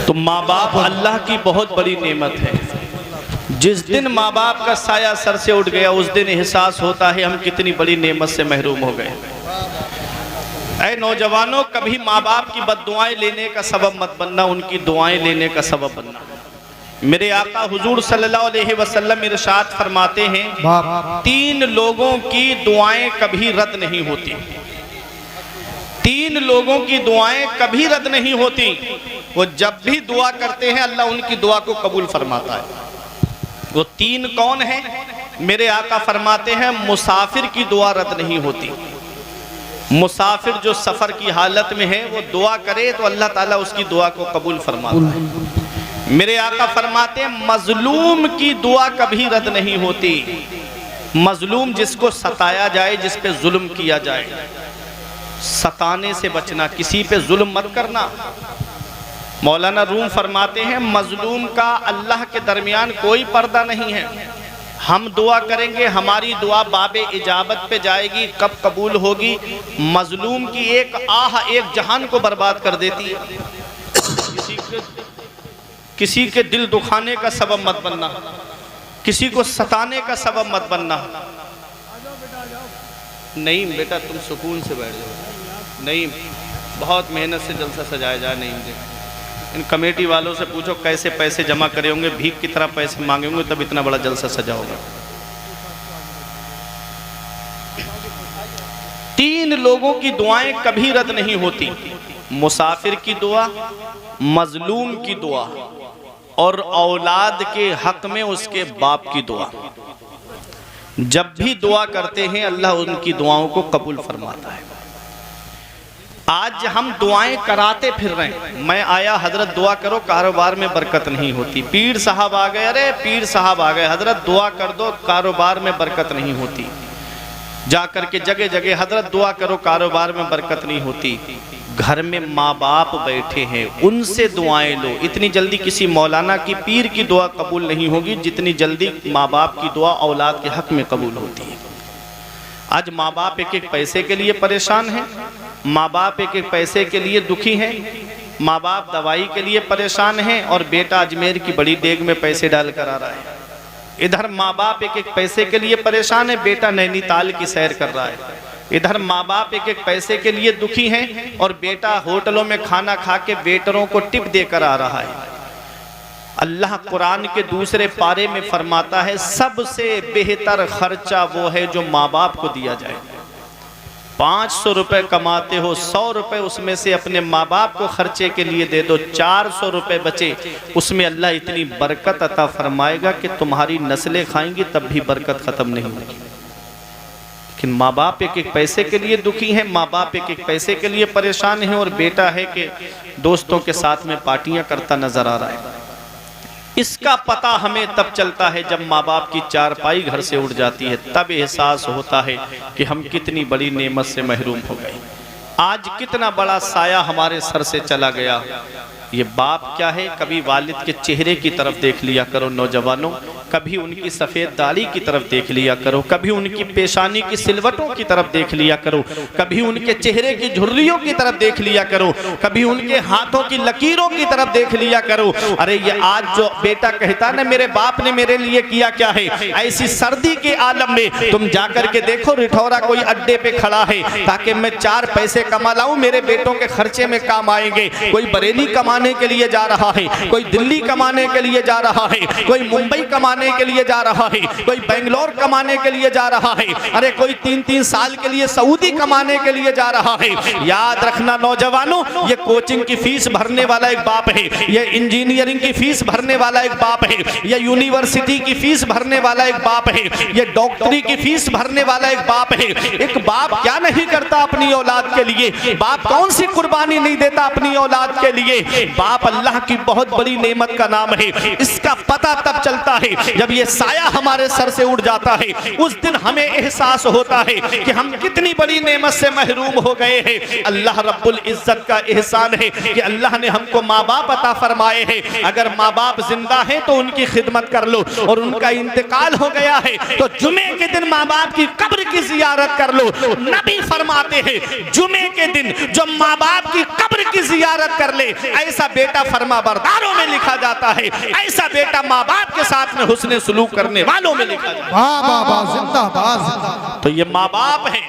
तो माँ बाप अल्लाह की बहुत बड़ी नेमत है। जिस दिन माँ बाप का साया सर से उठ गया उस दिन एहसास होता है हम कितनी बड़ी नेमत से महरूम हो गए। ऐ नौजवानों, कभी माँ बाप की बद्दुआएं लेने का सबब मत बनना, उनकी दुआएं लेने का सबब बनना। मेरे आका हुजूर सल्लल्लाहु अलैहि वसल्लम इरशाद फरमाते हैं, 3 लोगों की दुआएं कभी रद्द नहीं होती। 3 लोगों की दुआएं कभी रद्द नहीं होती। वो जब भी दुआ करते हैं अल्लाह उनकी दुआ को कबूल फरमाता है। वो 3 कौन है? मेरे आका फरमाते हैं, मुसाफिर की दुआ रद्द नहीं होती। मुसाफिर जो सफर की हालत में है वो दुआ करे तो अल्लाह ताला उसकी दुआ को कबूल फरमाता है। मेरे आका फरमाते हैं, मजलूम की दुआ कभी रद्द नहीं होती। मजलूम जिसको सताया जाए, जिस पे जुल्म किया जाए, सताने से बचना, किसी पे जुल्म मत करना। मौलाना रूम फरमाते हैं, मजलूम का अल्लाह के दरमियान कोई पर्दा नहीं है। हम दुआ करेंगे, हमारी दुआ बाबे इजाबत पे जाएगी, कब कबूल होगी? मजलूम की एक आह एक जहान को बर्बाद कर देती है। किसी के दिल दुखाने का सबब मत बनना, किसी को सताने का सबब मत बनना। नहीं बेटा तुम सुकून से बैठ जाओ। नहीं, बहुत मेहनत से जलसा सजाया जाए। नहीं देख, इन कमेटी वालों से पूछो कैसे पैसे जमा करे होंगे, भीख की तरह पैसे मांगे होंगे तब इतना बड़ा जलसा सजा होगा। 3 लोगों की दुआएं कभी रद्द नहीं होती। मुसाफिर की दुआ, मजलूम की दुआ और औलाद के हक में उसके बाप की दुआ। जब भी दुआ करते हैं अल्लाह उनकी दुआओं को कबूल फरमाता है। आज हम दुआएं कराते फिर रहे हैं। मैं आया, हजरत दुआ करो, कारोबार में बरकत नहीं होती। पीर साहब आ गए, अरे पीर साहब आ गए, हजरत दुआ कर दो, कारोबार में बरकत नहीं होती। जाकर के जगह जगह हजरत दुआ करो, कारोबार में बरकत नहीं होती। घर में माँ बाप बैठे हैं, उनसे दुआएं लो। इतनी जल्दी किसी मौलाना की, पीर की दुआ कबूल नहीं होगी जितनी जल्दी माँ बाप की दुआ औलाद के हक में कबूल होती है। आज माँ बाप एक एक पैसे के लिए परेशान हैं, माँ बाप एक एक पैसे के लिए दुखी हैं, माँ बाप दवाई के लिए परेशान हैं और बेटा अजमेर की बड़ी देग में पैसे डाल कर आ रहा है। इधर माँ बाप एक एक पैसे के लिए परेशान है, बेटा नैनीताल की सैर कर रहा है। इधर माँ बाप एक एक पैसे के लिए दुखी हैं और बेटा होटलों में खाना खा के वेटरों को टिप देकर आ रहा है। अल्लाह कुरान के दूसरे पारे में फरमाता है, सबसे बेहतर खर्चा वो है जो माँ बाप को दिया जाए। 500 रुपए कमाते हो, 100 रुपए उसमें से अपने माँ बाप को खर्चे के लिए दे दो, 400 रुपए बचे, उसमें अल्लाह इतनी बरकत अता फरमाएगा कि तुम्हारी नस्लें खाएंगी तब भी बरकत खत्म नहीं होगी। लेकिन माँ बाप एक एक पैसे के लिए दुखी हैं, माँ बाप एक एक पैसे के लिए परेशान हैं और बेटा है कि दोस्तों के साथ में पार्टियां करता नजर आ रहा है। इसका पता हमें तब चलता है जब माँ बाप की चारपाई घर से उड़ जाती है, तब एहसास होता है कि हम कितनी बड़ी नेमत से महरूम हो गए। आज कितना बड़ा साया हमारे सर से चला गया। ये बाप क्या है? कभी वालिद के चेहरे की तरफ देख लिया करो नौजवानों, कभी उनकी सफ़ेद दाढ़ी की तरफ देख लिया करो, कभी उनकी पेशानी की सिलवटों की तरफ देख लिया करो, कभी उनके चेहरे की झुर्रियों की तरफ देख लिया करो, कभी उनके हाथों की लकीरों की तरफ देख लिया करो। अरे ये आज जो बेटा कहता ना मेरे बाप ने मेरे लिए किया क्या है, ऐसी सर्दी के आलम में तुम जाकर के देखो रिठौरा कोई अड्डे पे खड़ा है ताकि मैं 4 पैसे कमा लाऊं, मेरे बेटों के खर्चे में काम आएंगे। कोई बरेली कमाने के लिए जा रहा है, कोई दिल्ली कमाने के लिए जा रहा है, कोई मुंबई कमाने कमाने के लिए जा रहा है, कोई बेंगलोर कमाने के लिए जा रहा है, अरे कोई 3-3 साल के लिए सऊदी कमाने के लिए जा रहा है। याद रखना नौजवानों, ये कोचिंग की फीस भरने वाला एक बाप है, ये इंजीनियरिंग की फीस भरने वाला एक बाप है, ये यूनिवर्सिटी की फीस भरने वाला एक बाप है, ये डॉक्टरी की फीस भरने वाला एक बाप है। एक बाप क्या नहीं करता अपनी औलाद के लिए? बाप कौन सी कुर्बानी नहीं देता अपनी औलाद के लिए? बाप अल्लाह की बहुत बड़ी नेमत का नाम है। इसका पता तब चलता है जब ये साया हमारे सर से उड़ जाता है। उस दिन हमें एहसास होता है कि हम कितनी बड़ी नेमत से महरूम हो गए हैं। अल्लाह रब्बुल इज्जत का एहसान है कि अल्लाह ने हमको माँ बाप अता फरमाए हैं। अगर माँ बाप जिंदा है तो उनकी खिदमत कर लो, और उनका इंतकाल हो गया है तो जुमे के दिन माँ बाप की कब्र की जियारत कर लो। नबी फरमाते हैं जुमे के दिन जो माँ बाप की कब्र की जियारत कर ले, ऐसा बेटा फरमा बरदारों में लिखा जाता है, ऐसा बेटा माँ बाप के साथ में हुस्ने सुलूक करने वालों में लिखा जाता है। वाह वाह वाह, जिंदाबाद। तो ये माँ बाप है,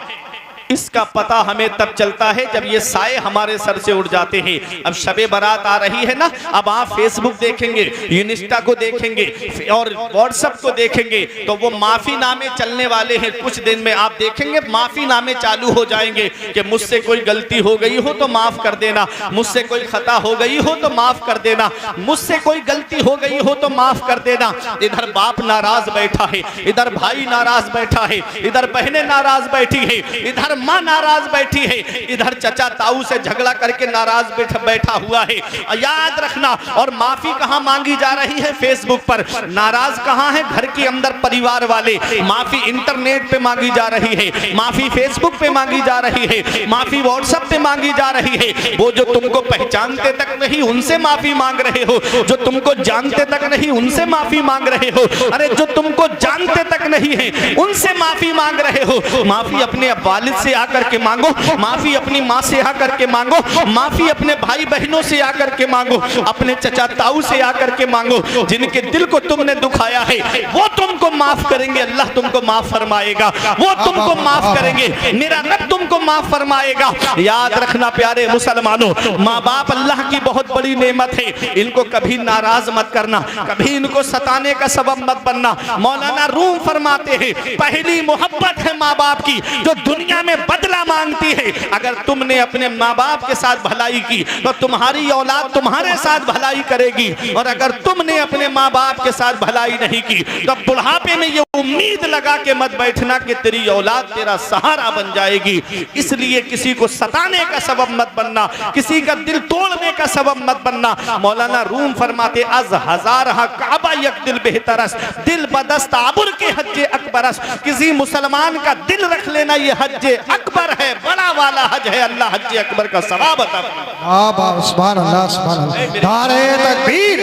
इसका पता हमें तब चलता है जब ये साए हमारे सर से उड़ जाते हैं। अब शबे बारात आ रही है ना, अब आप फेसबुक देखेंगे, इंस्टा को देखेंगे और व्हाट्सएप को देखेंगे तो वो माफीनामे चलने वाले हैं। कुछ दिन में आप देखेंगे माफीनामे चालू हो जाएंगे कि मुझसे कोई गलती हो गई हो तो माफ कर देना, मुझसे कोई खता हो गई हो तो माफ कर देना, मुझसे कोई गलती हो गई हो तो माफ कर देना। इधर बाप नाराज बैठा है, इधर भाई नाराज बैठा है, इधर बहनें नाराज बैठी है, इधर माँ नाराज बैठी है, इधर चचा ताऊ से झगड़ा करके नाराज बैठा हुआ है। याद रखना, और माफी कहाँ मांगी जा रही है? फेसबुक पर। नाराज कहाँ है? घर के अंदर परिवार वाले। माफी इंटरनेट पे मांगी जा रही है, माफी फेसबुक पे मांगी जा रही है, माफी व्हाट्सएप पे मांगी जा रही है। वो जो तुमको पहचानते तक नहीं उनसे माफी मांग रहे हो, जो तुमको जानते तक नहीं उनसे माफी मांग रहे हो, अरे जो तुमको जानते तक नहीं है उनसे माफी मांग रहे हो। माफी अपने वालिद से आकर के मांगो, माफी अपनी माँ से आकर के मांगो, माफी अपने भाई बहनों से आकर के मांगो, अपने चचा ताऊ से आकर के मांगो। जिनके दिल को तुमने दुखाया है वो तुमको माफ करेंगे, अल्लाह तुमको माफ फरमाएगा, वो तुमको माफ करेंगे, मेरा रब तुमको माफ फरमाएगा। याद रखना प्यारे मुसलमानों, माँ बाप अल्लाह की बहुत बड़ी नेमत है, इनको कभी नाराज मत करना, कभी इनको सताने का सबब मत बनना। मौलाना रूम फरमाते हैं पहली मोहब्बत है माँ बाप की जो दुनिया में बदला मांगती है। अगर तुमने अपने माँ बाप के साथ भलाई की तो तुम्हारी औलाद तुम्हारे साथ भलाई करेगी, और अगर तुमने अपने माँ बाप के साथ भलाई नहीं की तो बुढ़ापे में ये उम्मीद लगा के मत बैठना कि तेरी औलाद तेरा सहारा बन जाएगी। इसलिए किसी को सताने का सबब मत बनना, किसी का दिल तोड़ने का सबब मत बनना। मौलाना रूम फरमाते अज हजार काबा यक दिल बेहतरस, दिल बदस्त आबुर के हज्जे अकबरस। किसी मुसलमान का दिल रख लेना ये हज्जे अकबर है, बड़ा वाला हज है। अल्लाह हज्जे अकबर का सवाब अता फरमाए। सुभान अल्लाह, सुभान अल्लाह। नारे तकबीर,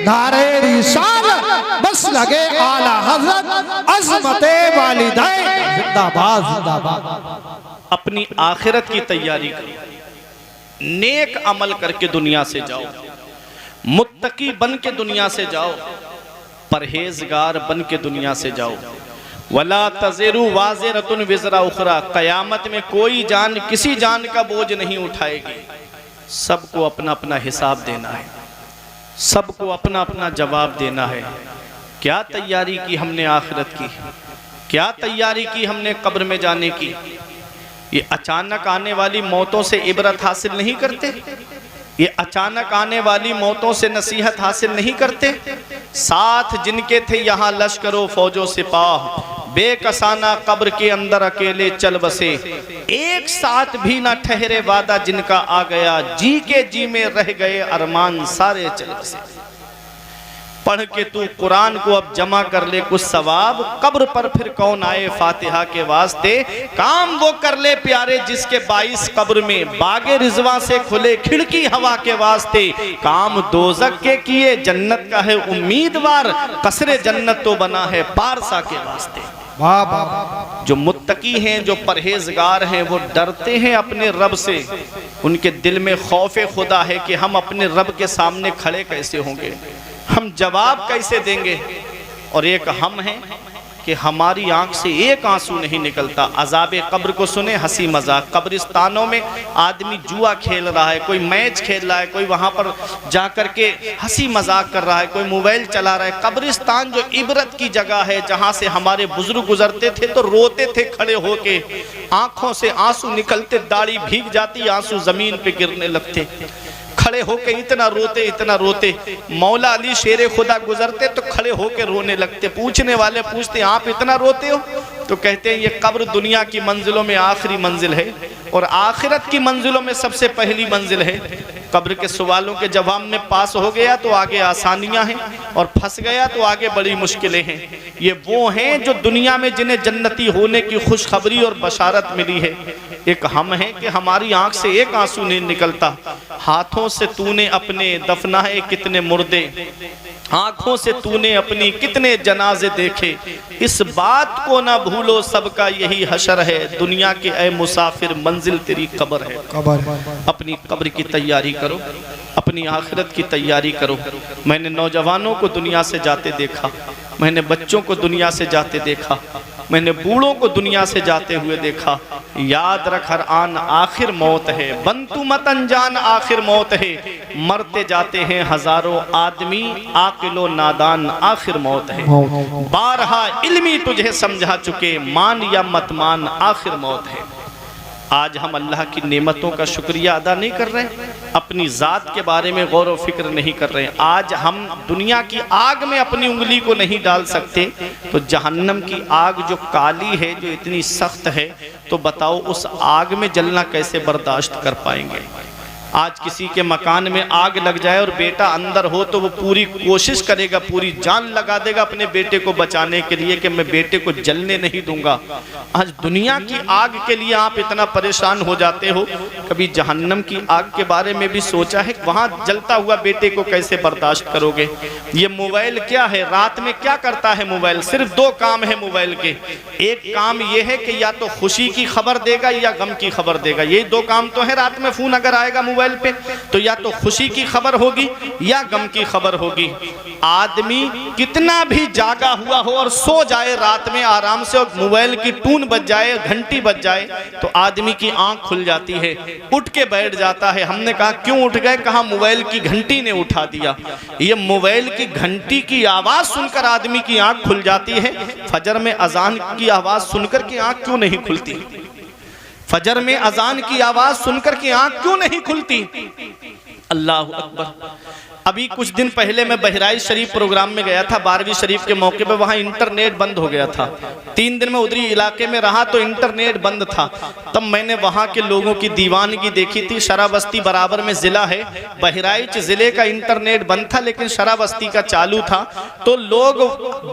नारे रिसालत, बस लगे आला हज़रत, अज़मते वालिदैन, जिंदाबाद जिंदाबाद। अपनी आखिरत की तैयारी करो, नेक अमल करके दुनिया से जाओ, मुत्तकी बन के दुनिया से जाओ, परहेजगार बन के दुनिया से जाओ। वला तज़िरु वाज़िरतुन विज़रा उख़रा, क़यामत में कोई जान किसी जान का बोझ नहीं उठाएगी। सबको अपना अपना हिसाब देना है, सबको अपना अपना जवाब देना है। क्या तैयारी की हमने आखिरत की, क्या तैयारी की हमने कब्र में जाने की। ये अचानक आने वाली मौतों से इबरत हासिल नहीं करते, ये अचानक आने वाली मौतों से नसीहत हासिल नहीं करते। साथ जिनके थे यहाँ लश्करों फौजों सिपाह, बेकसाना कब्र के अंदर अकेले चल बसे। एक साथ भी ना ठहरे वादा जिनका आ गया, जी के जी में रह गए अरमान सारे चल बसे। पढ़ के तू कुरान को अब जमा कर ले कुछ सवाब, कब्र पर फिर कौन आए फातिहा के वास्ते। काम वो कर ले प्यारे जिसके 22 कब्र में बागे रिजवा से खुले खिड़की हवा के वास्ते। काम दोजक के किए जन्नत का है उम्मीदवार, कसरे जन्नत तो बना है पारसा के वास्ते। वाह वाह। जो मुत्तकी हैं, जो परहेजगार हैं, वो डरते हैं अपने रब से। उनके दिल में खौफे खुदा है कि हम अपने रब के सामने खड़े कैसे होंगे, हम जवाब कैसे देंगे। और एक हम हैं कि हमारी आंख से एक आंसू नहीं निकलता। अजाब कब्र को सुने, हंसी मजाक। कब्रिस्तानों में आदमी जुआ खेल रहा है, कोई मैच खेल रहा है, कोई वहाँ पर जा कर के हंसी मजाक कर रहा है, कोई मोबाइल चला रहा है। कब्रिस्तान जो इबरत की जगह है, जहाँ से हमारे बुजुर्ग गुजरते थे तो रोते थे खड़े होके, आंखों से आंसू निकलते, दाढ़ी भीग जाती, आंसू जमीन पे गिरने लगते, खड़े होके इतना रोते। मौला अली शेरे खुदा गुजरते तो खड़े होके रोने लगते। पूछने वाले पूछते आप इतना रोते हो? तो कहते हैं ये कब्र दुनिया की मंजिलों में आखिरी मंजिल है और आखिरत की मंजिलों में सबसे पहली मंजिल है। कब्र के सवालों के जवाब में पास हो गया तो आगे आसानियां हैं और फंस गया तो आगे बड़ी मुश्किलें हैं। ये वो हैं जो दुनिया में जिन्हें जन्नती होने की खुशखबरी और बशारत मिली है। एक हम हैं कि हमारी आंख से एक आंसू नहीं निकलता। हाथों से तूने अपने दफनाए कितने मुर्दे, आंखों से तूने अपनी कितने जनाजे देखे, इस बात को ना भूलो सबका यही हशर है। दुनिया के ए मुसाफिर मंजिल तेरी कब्र है। अपनी कब्र की तैयारी करो, अपनी आखिरत की तैयारी करो। मैंने नौजवानों को दुनिया से जाते देखा, मैंने बच्चों को दुनिया से जाते देखा, मैंने बूढ़ों को दुनिया से जाते हुए देखा। याद रख हर आन आखिर मौत है, बंतु मत अनजान आखिर मौत है। मरते जाते हैं हजारों आदमी, आकिलो नादान आखिर मौत है। बारहा इल्मी तुझे समझा चुके, मान या मत मान आखिर मौत है। आज हम अल्लाह की नेमतों का शुक्रिया अदा नहीं कर रहे, अपनी ज़ात के बारे में गौर व फिक्र नहीं कर रहे। आज हम दुनिया की आग में अपनी उंगली को नहीं डाल सकते तो जहन्नम की आग जो काली है, जो इतनी सख्त है, तो बताओ उस आग में जलना कैसे बर्दाश्त कर पाएंगे। आज किसी के मकान में आग लग जाए और बेटा अंदर हो तो वो पूरी कोशिश करेगा, पूरी जान लगा देगा अपने बेटे को बचाने के लिए कि मैं बेटे को जलने नहीं दूंगा। आज दुनिया की आग के लिए आप इतना परेशान हो जाते हो, कभी जहन्नम की आग के बारे में भी सोचा है? वहां जलता हुआ बेटे को कैसे बर्दाश्त करोगे? ये मोबाइल क्या है, रात में क्या करता है मोबाइल? सिर्फ दो काम है मोबाइल के। एक काम ये है कि या तो खुशी की खबर देगा या गम की खबर देगा। ये दो काम तो है। रात में फोन अगर आएगा मोबाइल पे तो या तो खुशी की खबर होगी या गम की खबर होगी। आदमी कितना भी जागा हुआ हो और सो जाए रात में आराम से और मोबाइल की टून बज जाए, घंटी बज जाए, तो आदमी की आंख खुल जाती है, उठ के बैठ जाता है। हमने कहा क्यों उठ गए? कहा मोबाइल की घंटी ने उठा दिया। ये मोबाइल की घंटी की आवाज सुनकर आदमी की आंख खुल जाती है। फजर में अजान की आवाज सुनकर की आंख क्यों नहीं खुलती? फजर में अजान की आवाज सुनकर के आंख क्यों नहीं खुलती? अल्लाह अकबर। अभी कुछ दिन पहले मैं बहराइच शरीफ प्रोग्राम में गया था, 12वीं शरीफ के मौके पर। वहाँ इंटरनेट बंद हो गया था। 3 दिन में उधरी इलाके में रहा तो इंटरनेट बंद था। तब मैंने वहाँ के लोगों की दीवानगी देखी थी। शराबस्ती बराबर में ज़िला है, बहराइच ज़िले का इंटरनेट बंद था लेकिन शराबस्ती का चालू था। तो लोग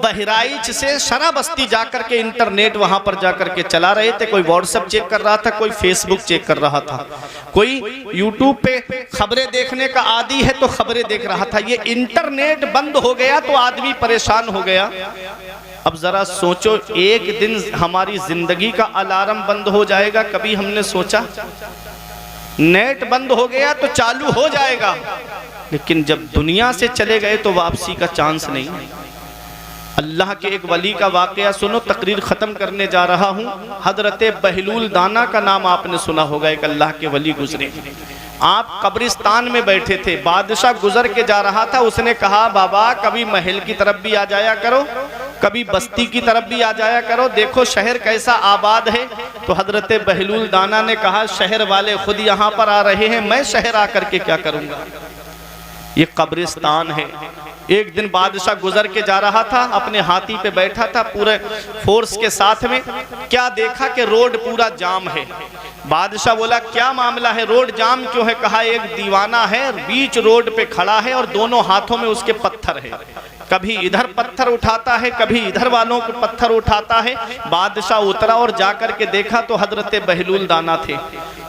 बहराइच से शराबस्ती जाकर के इंटरनेट वहाँ पर जाकर के चला रहे थे। कोई व्हाट्सएप चेक कर रहा था, कोई फेसबुक चेक कर रहा था, कोई यूट्यूब पे खबरें देखने का आदी है तो खबरें देख रहा था। ये इंटरनेट बंद हो गया तो आदमी परेशान हो गया। अब जरा सोचो, एक दिन हमारी जिंदगी का अलार्म बंद हो जाएगा, कभी हमने सोचा? नेट बंद हो गया तो चालू हो जाएगा, लेकिन जब दुनिया से चले गए तो वापसी का चांस नहीं। अल्लाह के एक वली का वाकया सुनो, तकरीर ख़त्म करने जा रहा हूँ। हजरत बहलूल दाना का नाम आपने सुना होगा, एक अल्लाह के वली गुजरे। आप कब्रिस्तान में बैठे थे, बादशाह गुजर के जा रहा था। उसने कहा बाबा कभी महल की तरफ भी आ जाया करो, कभी बस्ती की तरफ भी आ जाया करो, देखो शहर कैसा आबाद है। तो हजरत बहलूल दाना ने कहा शहर वाले खुद यहाँ पर आ रहे हैं, मैं शहर आकर के क्या करूँगा? ये कब्रिस्तान है। एक दिन बादशाह गुजर के जा रहा था, अपने हाथी पे बैठा था पूरे फोर्स के साथ में। क्या देखा कि रोड पूरा जाम है। बादशाह बोला क्या मामला है, रोड जाम क्यों है? कहा एक दीवाना है, बीच रोड पे खड़ा है और दोनों हाथों में उसके पत्थर है। कभी इधर पत्थर उठाता है, कभी इधर वालों को पत्थर उठाता है। बादशाह उतरा और जाकर के देखा तो हजरत बहलूल दाना थे।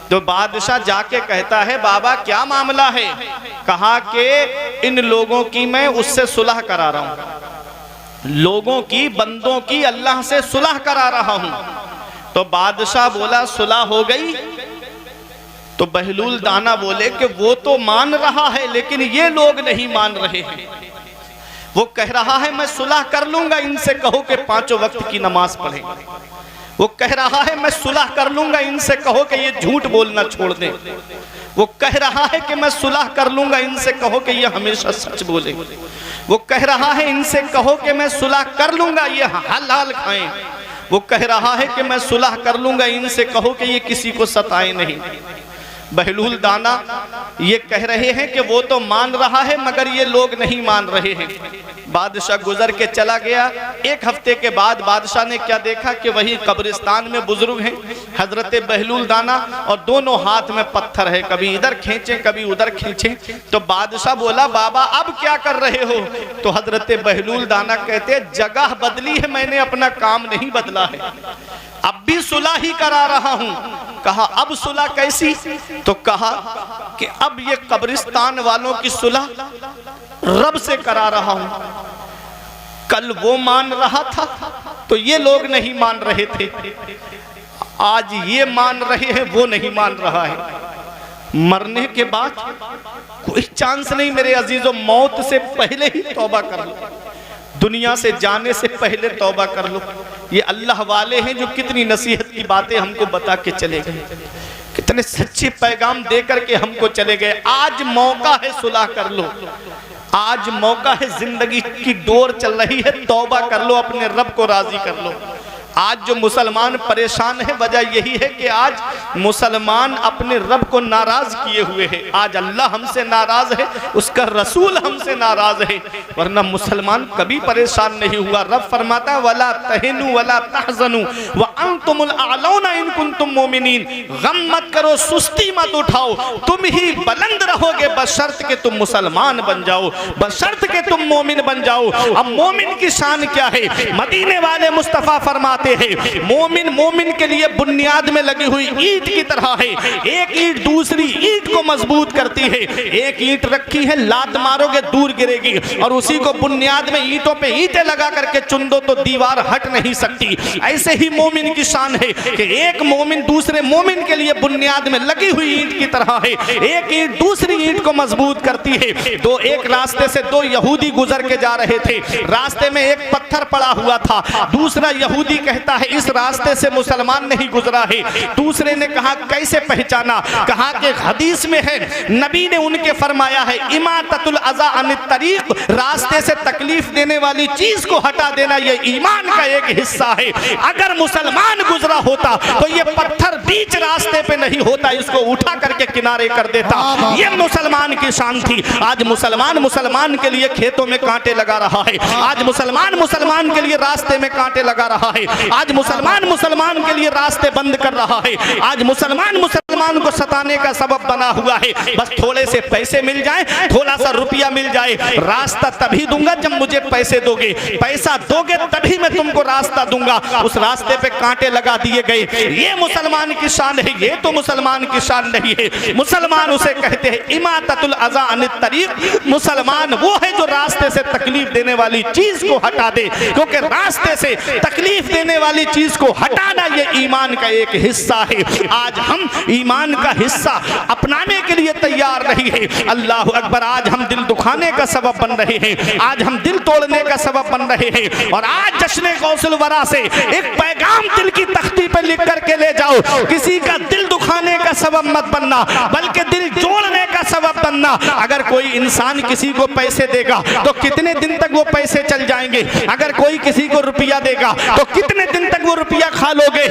तो बादशाह जाके कहता है बाबा क्या मामला है? कहा कि इन लोगों की मैं उससे सुलह करा रहा हूं, लोगों की, बंदों की अल्लाह से सुलह करा रहा हूं। तो बादशाह बोला सुलह हो गई? तो बहलूल दाना बोले कि वो तो मान रहा है लेकिन ये लोग नहीं मान रहे हैं। वो कह रहा है मैं सुलह कर लूंगा, इनसे कहो कि 5 वक्त की नमाज पढ़ें। वो कह रहा है मैं सुलह कर लूंगा, इनसे कहो कि ये झूठ बोलना छोड़ दें। वो कह रहा है कि मैं सुलह कर लूंगा, इनसे कहो कि ये हमेशा सच बोले। वो कह रहा है इनसे कहो कि मैं सुलह कर लूंगा, ये हलाल खाएं। वो कह रहा है कि मैं सुलह कर लूंगा, इनसे कहो कि ये किसी को सताए नहीं। बहलूल दाना ये कह रहे हैं कि वो तो मान रहा है मगर ये लोग नहीं मान रहे हैं। बादशाह गुजर के चला गया। 1 हफ्ते के बाद बादशाह ने क्या देखा कि वही कब्रिस्तान में बुजुर्ग हैं हजरत बहलूल दाना, और दोनों हाथ में पत्थर है, कभी इधर खींचे कभी उधर खींचे। तो बादशाह बोला बाबा अब क्या कर रहे हो? तो हजरत बहलूल दाना कहते जगह बदली है, मैंने अपना काम नहीं बदला है, अब भी सुलह ही करा रहा हूं। कहा अब सुलह कैसी? तो कहा कि अब ये कब्रिस्तान वालों की सुलह रब से करा रहा हूं। कल वो मान रहा था तो ये लोग नहीं मान रहे थे, आज ये मान रहे हैं वो नहीं मान रहा है। मरने के बाद कोई चांस नहीं मेरे अजीजों, मौत से पहले ही तौबा कर लो, दुनिया से जाने से पहले तौबा कर लो। ये अल्लाह वाले हैं जो कितनी नसीहत की बातें हमको बता के चले गए, कितने सच्चे पैगाम दे करके हमको चले गए। आज मौका है सुलह कर लो, आज मौका है, जिंदगी की डोर चल रही है, तौबा कर लो, अपने रब को राजी कर लो। आज जो मुसलमान परेशान है वजह यही है कि आज मुसलमान अपने रब को नाराज किए हुए हैं। आज अल्लाह हमसे नाराज है, उसका रसूल हमसे नाराज है, वरना मुसलमान कभी परेशान नहीं हुआ। रब फरमाता वला तहिनु वला तहजनु व अंतुमुल आलौना इन कुंतुम मोमिनीन, गम मत करो, सुस्ती मत उठाओ, तुम ही बुलंद रहोगे बशर्त के तुम मुसलमान बन जाओ, बशर्त के तुम मोमिन बन जाओ। अब मोमिन की शान क्या है? मदीने वाले मुस्तफा फरमाते हैं मोमिन मोमिन के लिए बुनियाद में लगी हुई ईंट की तरह है, एक ईंट दूसरी ईंट को मजबूत करती है। एक ईंट रखी है, लात मारोगे दूर गिरेगी, और उसी को बुनियाद में ईंटों पे ईंटें लगा करके चुन दो तो दीवार हट नहीं सकती। ऐसे ही मोमिन की शान है कि एक मोमिन दूसरे मोमिन के लिए बुनियाद में लगी हुई ईंट की तरह है, एक ईंट दूसरी ईंट को मजबूत करती है। तो एक रास्ते से 2 यहूदी गुजर के जा रहे थे, रास्ते में एक पत्थर पड़ा हुआ था, दूसरा यहूदी कहता है इस रास्ते से मुसलमान नहीं गुजरा है। दूसरे ने कहा कैसे पहचाना? कहा कि हदीस में है, नबी ने उनके फरमाया है इमाततुल अज़ा अनित तरीक, रास्ते से तकलीफ देने वाली चीज को हटा देना ये ईमान का एक हिस्सा है। अगर मुसलमान गुजरा होता तो ये पत्थर बीच रास्ते पे नहीं होता, इसको उठा करके किनारे कर देता। ये मुसलमान की शान थी। आज मुसलमान मुसलमान के लिए खेतों में कांटे लगा रहा है, आज मुसलमान मुसलमान के लिए रास्ते में कांटे लगा रहा है, आज मुसलमान मुसलमान के लिए रास्ते बंद कर रहा है, आज मुसलमान मुसलमान को सताने का सबब बना हुआ है। बस थोड़े से पैसे मिल जाए, थोड़ा सा रुपया मिल जाए, रास्ता तभी दूंगा जब मुझे पैसे दोगे, पैसा दोगे तभी मैं तुमको रास्ता दूंगा। उस रास्ते पे कांटे लगा दिए गए। ये मुसलमान की शान है, ये तो मुसलमान की शान नहीं है। मुसलमान उसे कहते हैं इमाततुल अज़ा अनित तरीक, मुसलमान वो है जो रास्ते से तकलीफ देने वाली चीज को हटा दे, क्योंकि रास्ते से तकलीफ देने वाली चीज को हटाना ये ईमान का एक हिस्सा है। आज हम ईमान का हिस्सा अपनाने के लिए तैयार नहीं है। अल्लाह अकबर, आज हम दिल दुखाने का सबब बन रहे हैं, आज हम दिल तोड़ने का सबब बन रहे हैं। और आज जश्न गौसुल वरा से एक पैगाम दिल की तख्ती पर लिख करके ले जाओ, किसी का दिल दुखाने का सबब मत बनना, बल्कि दिल जोड़ने का सबब बनना। अगर कोई इंसान किसी को पैसे देगा तो कितने दिन तक वो पैसे चल जाएंगे? अगर कोई किसी को रुपया देगा तो कितने दिन तक वो रुपया खा लोगे?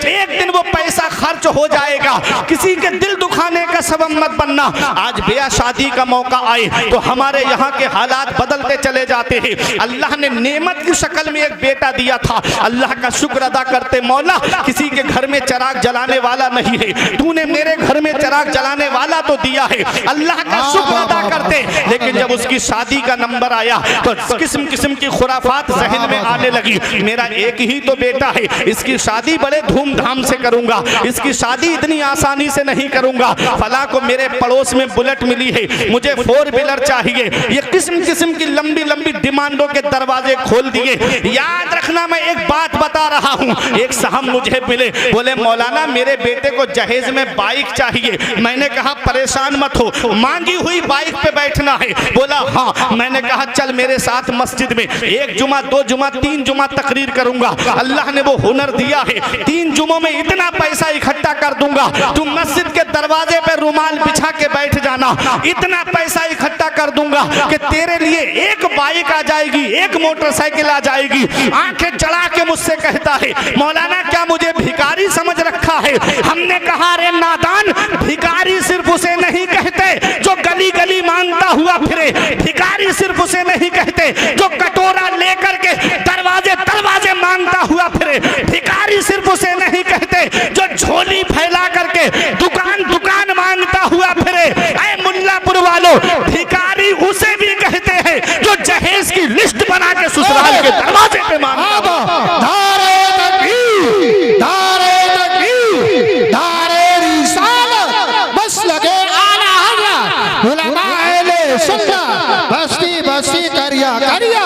एक दिन वो पैसा खर्च हो जाएगा। किसी के दिल दुखाने का सबब मत बनना। आज ब्याह शादी का मौका आए तो हमारे यहाँ के हालात बदलते चले जाते हैं। अल्लाह ने नेमत की शक्ल में एक बेटा दिया था, अल्लाह का शुक्र अदा करते, मौला किसी के घर में चिराग जलाने वाला नहीं है, तूने मेरे घर में चिराग जलाने वाला तो दिया है, अल्लाह का शुक्र अदा करते। लेकिन जब उसकी शादी का नंबर आया तो किस्म किस्म की खुराफात जहन में आने लगी। मेरा एक ही तो बेटा है, इसकी शादी बड़े धूमधाम से करूंगा, इसकी शादी इतनी आसानी से नहीं करूंगा। करबला को मेरे पड़ोस में बुलेट मिली है, मुझे 4 व्हीलर चाहिए। ये किस्म किस्म की लंबी लंबी डिमांडों के दरवाजे खोल दिए। याद रखना मैं एक बात बता रहा हूँ। एक साहब मुझे मिले, बोले मौलाना मेरे बेटे को जहेज में बाइक चाहिए। मैंने कहा परेशान मत हो, मांगी हुई बाइक पे बैठना है। बोला हाँ। मैंने कहा चल मेरे साथ मस्जिद में 1 जुमा 2 जुमा 3 जुमा तकरीर करूंगा। अल्लाह ने वो हुनर दिया है, 3 जुमों में इतना पैसा इकट्ठा कर दूंगा, तुम मस्जिद के दरवाजे पे रुमाल बिछा के बैठ जाना, इतना पैसा इकट्ठा कर दूंगा कि तेरे लिए 1 बाइक आ जाएगी, 1 मोटरसाइकिल आ जाएगी। आंखें चढ़ा के मुझसे कहता है मौलाना क्या मुझे भिखारी समझ रखा है? हमने कहा रे नादान, भिखारी सिर्फ उसे नहीं कहते जो गली गली मांगता हुआ फिरे, भिखारी सिर्फ उसे नहीं कहते जो कटोरा लेकर के दरवाजे दरवाजे मांगता हुआ फिरे, भिखारी सिर्फ उसे नहीं कहते जो झोली फैला करके दुकान दुकान मांगता हुआ फिरे। ऐ मुल्लापुर वालों, भिखारी उसे भी कहते हैं जो जहेज की लिस्ट बना के ससुराल के दरवाजे पे मांगता है। नारे तकबीर, नारे तकबीर, नारे रिसालत, बस लगे आला हज़रत, उलमाए अहले सुन्नत, बस्ती बस्ती करिया करिया,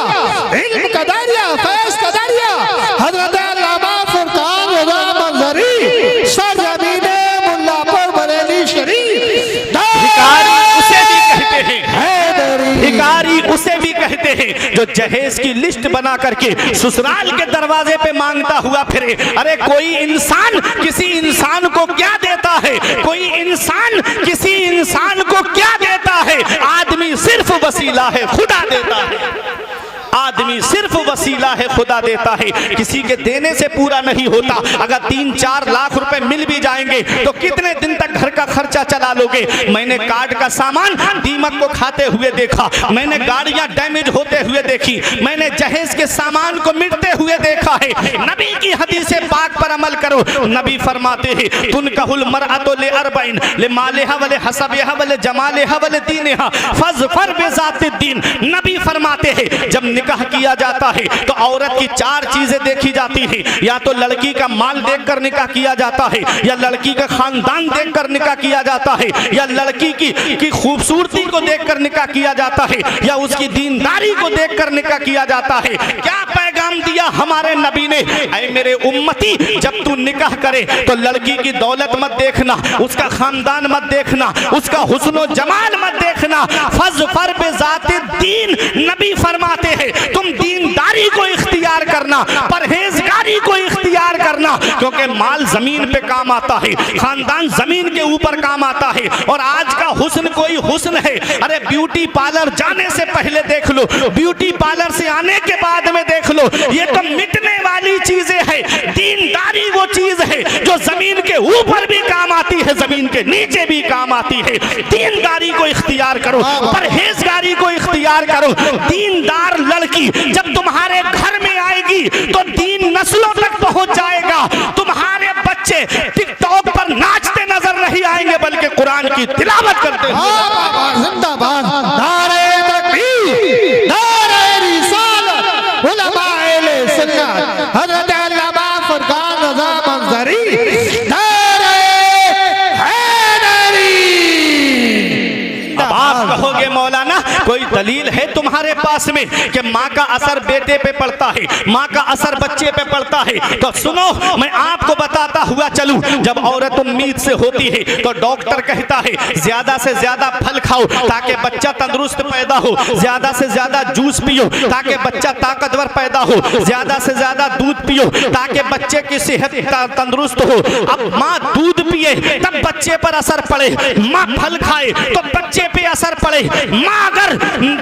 इल्म का दरिया, फैज़ का दरिया, हज़रत अल्लामा फुरकान रज़ा मंज़री, सरज़मीने मुल्लापुर बरेली शरीफ। भिखारी उसे भी कहते हैं, भिखारी उसे भी कहते हैं जो जहेज की लिस्ट बना करके ससुराल के दरवाजे पे मांगता हुआ फिरे। अरे कोई इंसान किसी इंसान को क्या देता है? कोई इंसान किसी इंसान को क्या देता है? आदमी सिर्फ वसीला है, खुदा देता है। आदमी सिर्फ वसीला है, खुदा देता है। किसी के देने से पूरा नहीं होता। अगर 3-4 लाख रुपए मिल भी जाएंगे तो कितने दिन तक घर का खर्चा चला लोगे? मैंने कार्ड का सामान दीमक को खाते हुए देखा, मैंने गाड़ियां डैमेज होते हुए देखी, मैंने जहेज के सामान को मिटते हुए देखा है। नबी की हदीस पाक पर अमल करो। नबी फरमाते हैं तुनकहुल मरअतु ले अरबईन ले मालिहा व ले हसबिहा व ले जमालिहा व ले दीनिहा फज़फर बिज़ातिद दीन। नबी फरमाते हैं जब निकाह किया जाता है तो औरत की 4 चीजें देखी जाती हैं। या तो लड़की का माल देखकर निकाह किया जाता है, या लड़की का खानदान देखकर निकाह किया जाता है, या लड़की की खूबसूरती को देखकर निकाह किया जाता है, या उसकी दीनदारी को देखकर निकाह किया जाता है। क्या पैगाम दिया हमारे नबी ने? ऐ मेरे उम्मती, जब तू निकाह करे तो लड़की की दौलत मत देखना, उसका खानदान मत देखना, उसका हुस्न जमाल मत देखना। फज़फर बिज़ातिद दीन, नबी फरमाते हैं तुम दीनदारी को इख्तियार करना, परहेजगारी को इख्तियार करना, क्योंकि माल जमीन पे काम आता है, खानदान जमीन के ऊपर काम आता है। और आज का हुस्न कोई हुस्न है, अरे ब्यूटी पार्लर जाने से पहले देख लो, ब्यूटी पार्लर से आने के बाद में देख लो, ये तो मिटने वाली चीजें है। दीनदारी वो चीज है जो जमीन के ऊपर भी काम आती है, जमीन के नीचे भी काम आती है। दीनदारी को इख्तियार करो, परहेजगारी को इख्तियार करो। दीनदार लड़की जब तुम्हारे घर में आएगी तो दीन नस्लों तक पहुंच जाएगा। तुम्हारे बच्चे टिकटॉक पर नाचते नजर नहीं आएंगे, बल्कि कुरान की तिलावत करते हुए। जिंदाबाद, नारे तकबीर, नारे रिसालत, उलमाए अहले सुन्नत, हज़रत अल्लामा फुरकान रज़ा मंज़री, नारे हैदरी। अब आप कहोगे मौलाना कोई दलील है तुम्हारे पास में कि माँ का असर बेटे पे पड़ता है, माँ का असर बच्चे पे पड़ता है? तो सुनो, मैं आपको बताता हुआ चलूं। जब औरत उम्मीद से होती है तो डॉक्टर कहता है ज्यादा से ज्यादा फल खाओ ताकि बच्चा तंदुरुस्त पैदा हो, ज्यादा से ज्यादा जूस पियो ताकि बच्चा ताकतवर पैदा हो, ज्यादा से ज्यादा दूध पियो ताकि बच्चे की सेहत तंदुरुस्त हो। अब माँ दूध पिए तब बच्चे पर असर पड़े, माँ फल खाए तो बच्चे पे असर पड़े, माँ अगर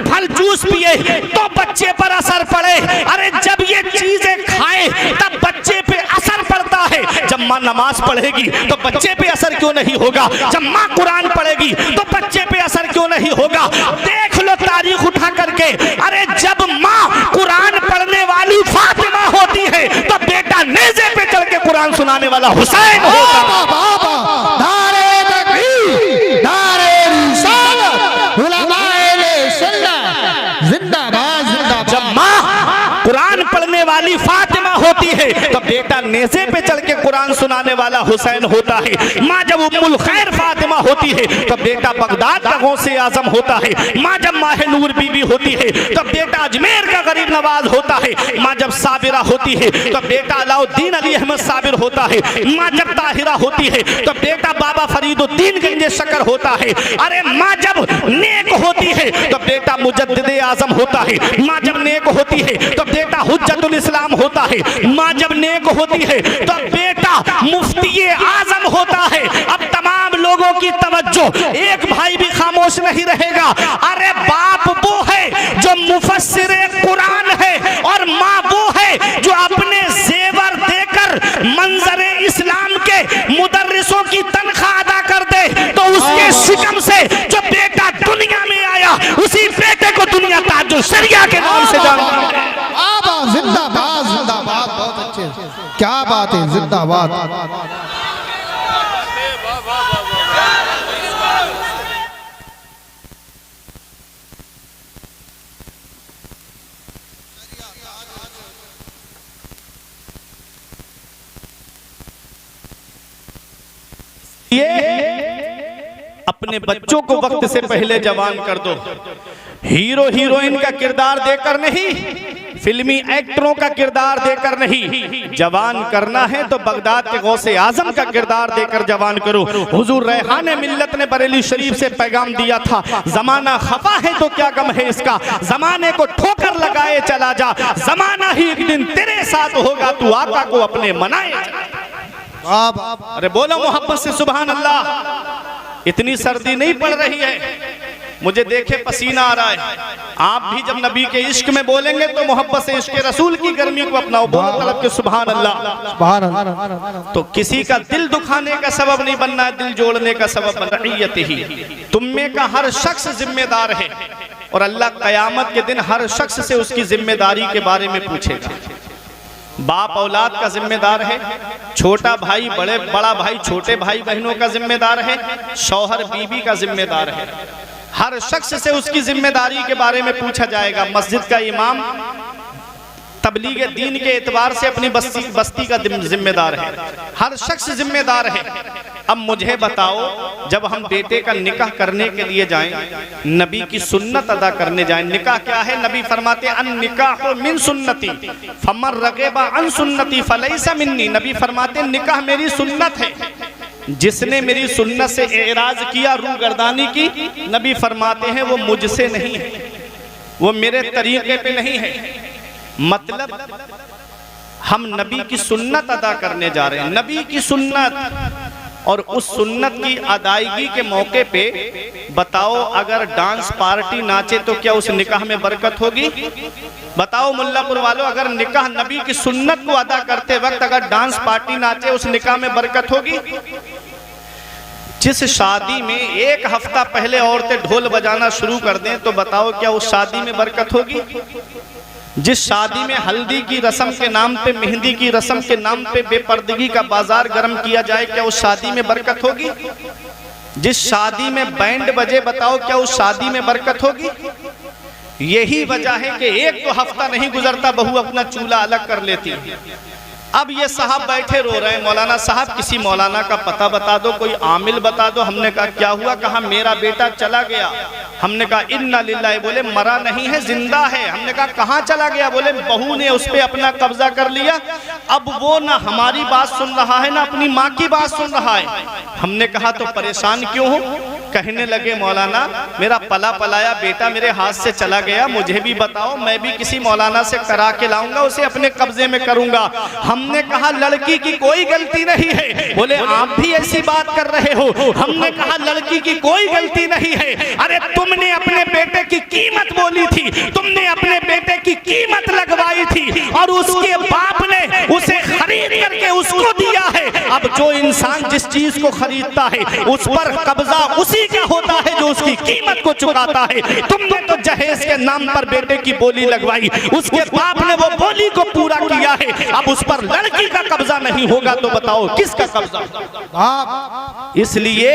फल जूस पिए तो बच्चे पर असर पड़े। अरे जब ये चीजें खाए तब बच्चे पे असर पड़ता है। जब माँ नमाज पढ़ेगी तो बच्चे पे असर क्यों नहीं होगा? जब माँ कुरान पढ़ेगी तो बच्चे पे असर क्यों नहीं होगा? देख लो तारीख उठा करके, अरे जब माँ कुरान पढ़ने वाली फातिमा होती है तो बेटा नेज़े पे चढ़ के कुरान सुनाने वाला हुसैन होता है। नारे तकबीर, नारे रिसालत, उलमाए अहले सुन्नत, जिंदाबाद जिंदाबाद। जब माँ कुरान पढ़ने वाली फातिमा होती है तो बेटा बेटा नेज़े पे चढ़ के कुरान सुनाने वाला हुसैन होता है, माँ जब उम्मुल खैर फातिमा होती है तो बेटा बगदाद का गौसे आजम होता है, माँ जब माह नूर बीबी होती है तो बेटा अजमेर का गरीब नवाज होता है, माँ जब साबिरा होती है तो बेटा अलाउद्दीन अली अहमद साबिर होता है, माँ जब ताहिरा होती है तो बेटा बाबा फरीदुद्दीन गंजे शकर होता है, अरे माँ जब नेक होती है तो बेटा मुजद्दिद आजम होता है, माँ जब नेक होती है तो बेटा हुज्जतुल इस्लाम होता है, माँ जब नेक होती है तो बेटा मुफ्ती आजम होता है। अब तमाम लोगों की तवज्जो, एक भाई भी खामोश नहीं रहेगा। अरे बाप वो है जो मुफस्सिरे कुरान है और माँ वो है जो अपने जेवर देकर मंजरे इस्लाम के मुदर्रिसों की तनख्वाह अदा कर दे, तो उसके शिकम से जो बेटा दुनिया में आया उसी बेटे को दुनिया ताज्जुल शरिया के नाम से जानती है। जिंदाबाद जिंदाबाद, बहुत अच्छे, क्या बात है, जिंदाबाद। ये अपने बच्चों को वक्त से पहले जवान कर दो। हीरो हीरोइन का किरदार देकर नहीं, फिल्मी एक्टरों का किरदार देकर नहीं, जवान करना है तो बगदाद के गौसे आजम का किरदार देकर जवान करो। हुजूर रेहाने मिल्लत ने बरेली शरीफ से पैगाम दिया था, जमाना खफा है तो क्या गम है इसका, जमाने को ठोकर लगाए चला जा, जमाना ही एक दिन तेरे साथ होगा, तू आका को अपने मनाए। अरे बोलो मोहब्बत से सुभान अल्लाह। इतनी सर्दी नहीं पड़ रही है, मुझे देखे पसीना आ रहा है। आप भी जब नबी के इश्क में बोलेंगे तो मोहब्बत से इश्क रसूल की गर्मी को अपनाओ, बोलो तलब के सुभान अल्लाह। तो किसी का दिल दुखाने का सबब नहीं बनना है, दिल जोड़ने का सबब बन रईयत ही। तुम में का हर शख्स जिम्मेदार है और अल्लाह कयामत के दिन हर शख्स से उसकी जिम्मेदारी के बारे में पूछेगा। बाप औलाद का जिम्मेदार है, छोटा भाई बड़ा भाई छोटे भाई बहनों का जिम्मेदार है, शौहर बीवी का जिम्मेदार है। हर शख्स से उसकी जिम्मेदारी के बारे में पूछा जाएगा। मस्जिद का इमाम तबलीग दीन के एतबार से अपनी बस्ती का जिम्मेदार है, हर शख्स जिम्मेदार है। अब मुझे बताओ, जब हम बेटे का निकाह करने के लिए जाएं, नबी की सुन्नत अदा करने जाएं, निकाह क्या है? नबी फरमाते अन निकाह मिन सुन्नती फमन रगेबा अन सुन्नती फलैसा मिन्नी। नबी फरमाते निकाह मेरी सुन्नत है, जिसने मेरी सुन्नत से एराज किया, रूगर्दानी की, नबी फरमाते हैं वो मुझसे नहीं है, वो मेरे तरीके पे नहीं है। मतलब हम नबी की सुन्नत अदा करने जा रहे हैं, नबी की सुन्नत। और उस सुन्नत की अदायगी के मौके पे बताओ, अगर डांस पार्टी नाचे तो क्या उस निकाह में बरकत होगी? बताओ मुल्लापुर वालों, अगर निकाह नबी की सुन्नत को अदा करते वक्त अगर डांस पार्टी नाचे उस निकाह में बरकत होगी? जिस शादी में एक हफ्ता पहले औरतें ढोल बजाना शुरू कर दें तो बताओ क्या उस शादी में बरकत होगी? जिस शादी में हल्दी की रस्म के नाम पे, मेहंदी की रस्म के नाम पे बेपर्दगी का बाजार गर्म किया जाए, क्या उस शादी में बरकत होगी? जिस शादी में बैंड बजे, बताओ क्या उस शादी में बरकत होगी? यही वजह है कि एक तो हफ्ता नहीं गुजरता बहू अपना चूल्हा अलग कर लेती है। अब ये साहब बैठे रो रहे हैं, मौलाना साहब किसी मौलाना का पता बता दो, कोई आमिल बता दो। हमने कहा क्या हुआ? कहा मेरा बेटा चला गया। हमने कहा इन्ना लिल्लाहि, बोले मरा नहीं है जिंदा है। हमने कहा कहाँ चला गया? बोले बहू ने उस पर अपना कब्जा कर लिया, अब वो ना हमारी बात सुन रहा है ना अपनी माँ की बात सुन रहा है। हमने कहा तो परेशान क्यों हो? कहने लगे मौलाना मेरा पला पलाया बेटा मेरे हाथ से चला गया, मुझे भी बताओ, मैं भी किसी मौलाना से करा के लाऊंगा, उसे अपने कब्जे में करूंगा। हमने कहा लड़की की कोई गलती नहीं है। बोले आप भी ऐसी बात कर रहे हो? हमने कहा लड़की की कोई गलती नहीं है। अरे तुमने अपने बेटे की कीमत बोली थी, तुमने अपने बेटे की कीमत लगवाई थी और उसके बाप ने उसे खरीद करके उसको दिया है। अब जो इंसान जिस चीज को खरीदता है उस पर कब्जा उसी का होता है जो उसकी कीमत को चुकाता है। तुमने तो जहेज के नाम पर बेटे की बोली लगवाई, उसके बाप ने वो बोली को पूरा किया है, अब उस पर लड़की का कब्जा नहीं होगा तो बताओ किसका कब्जा? इसलिए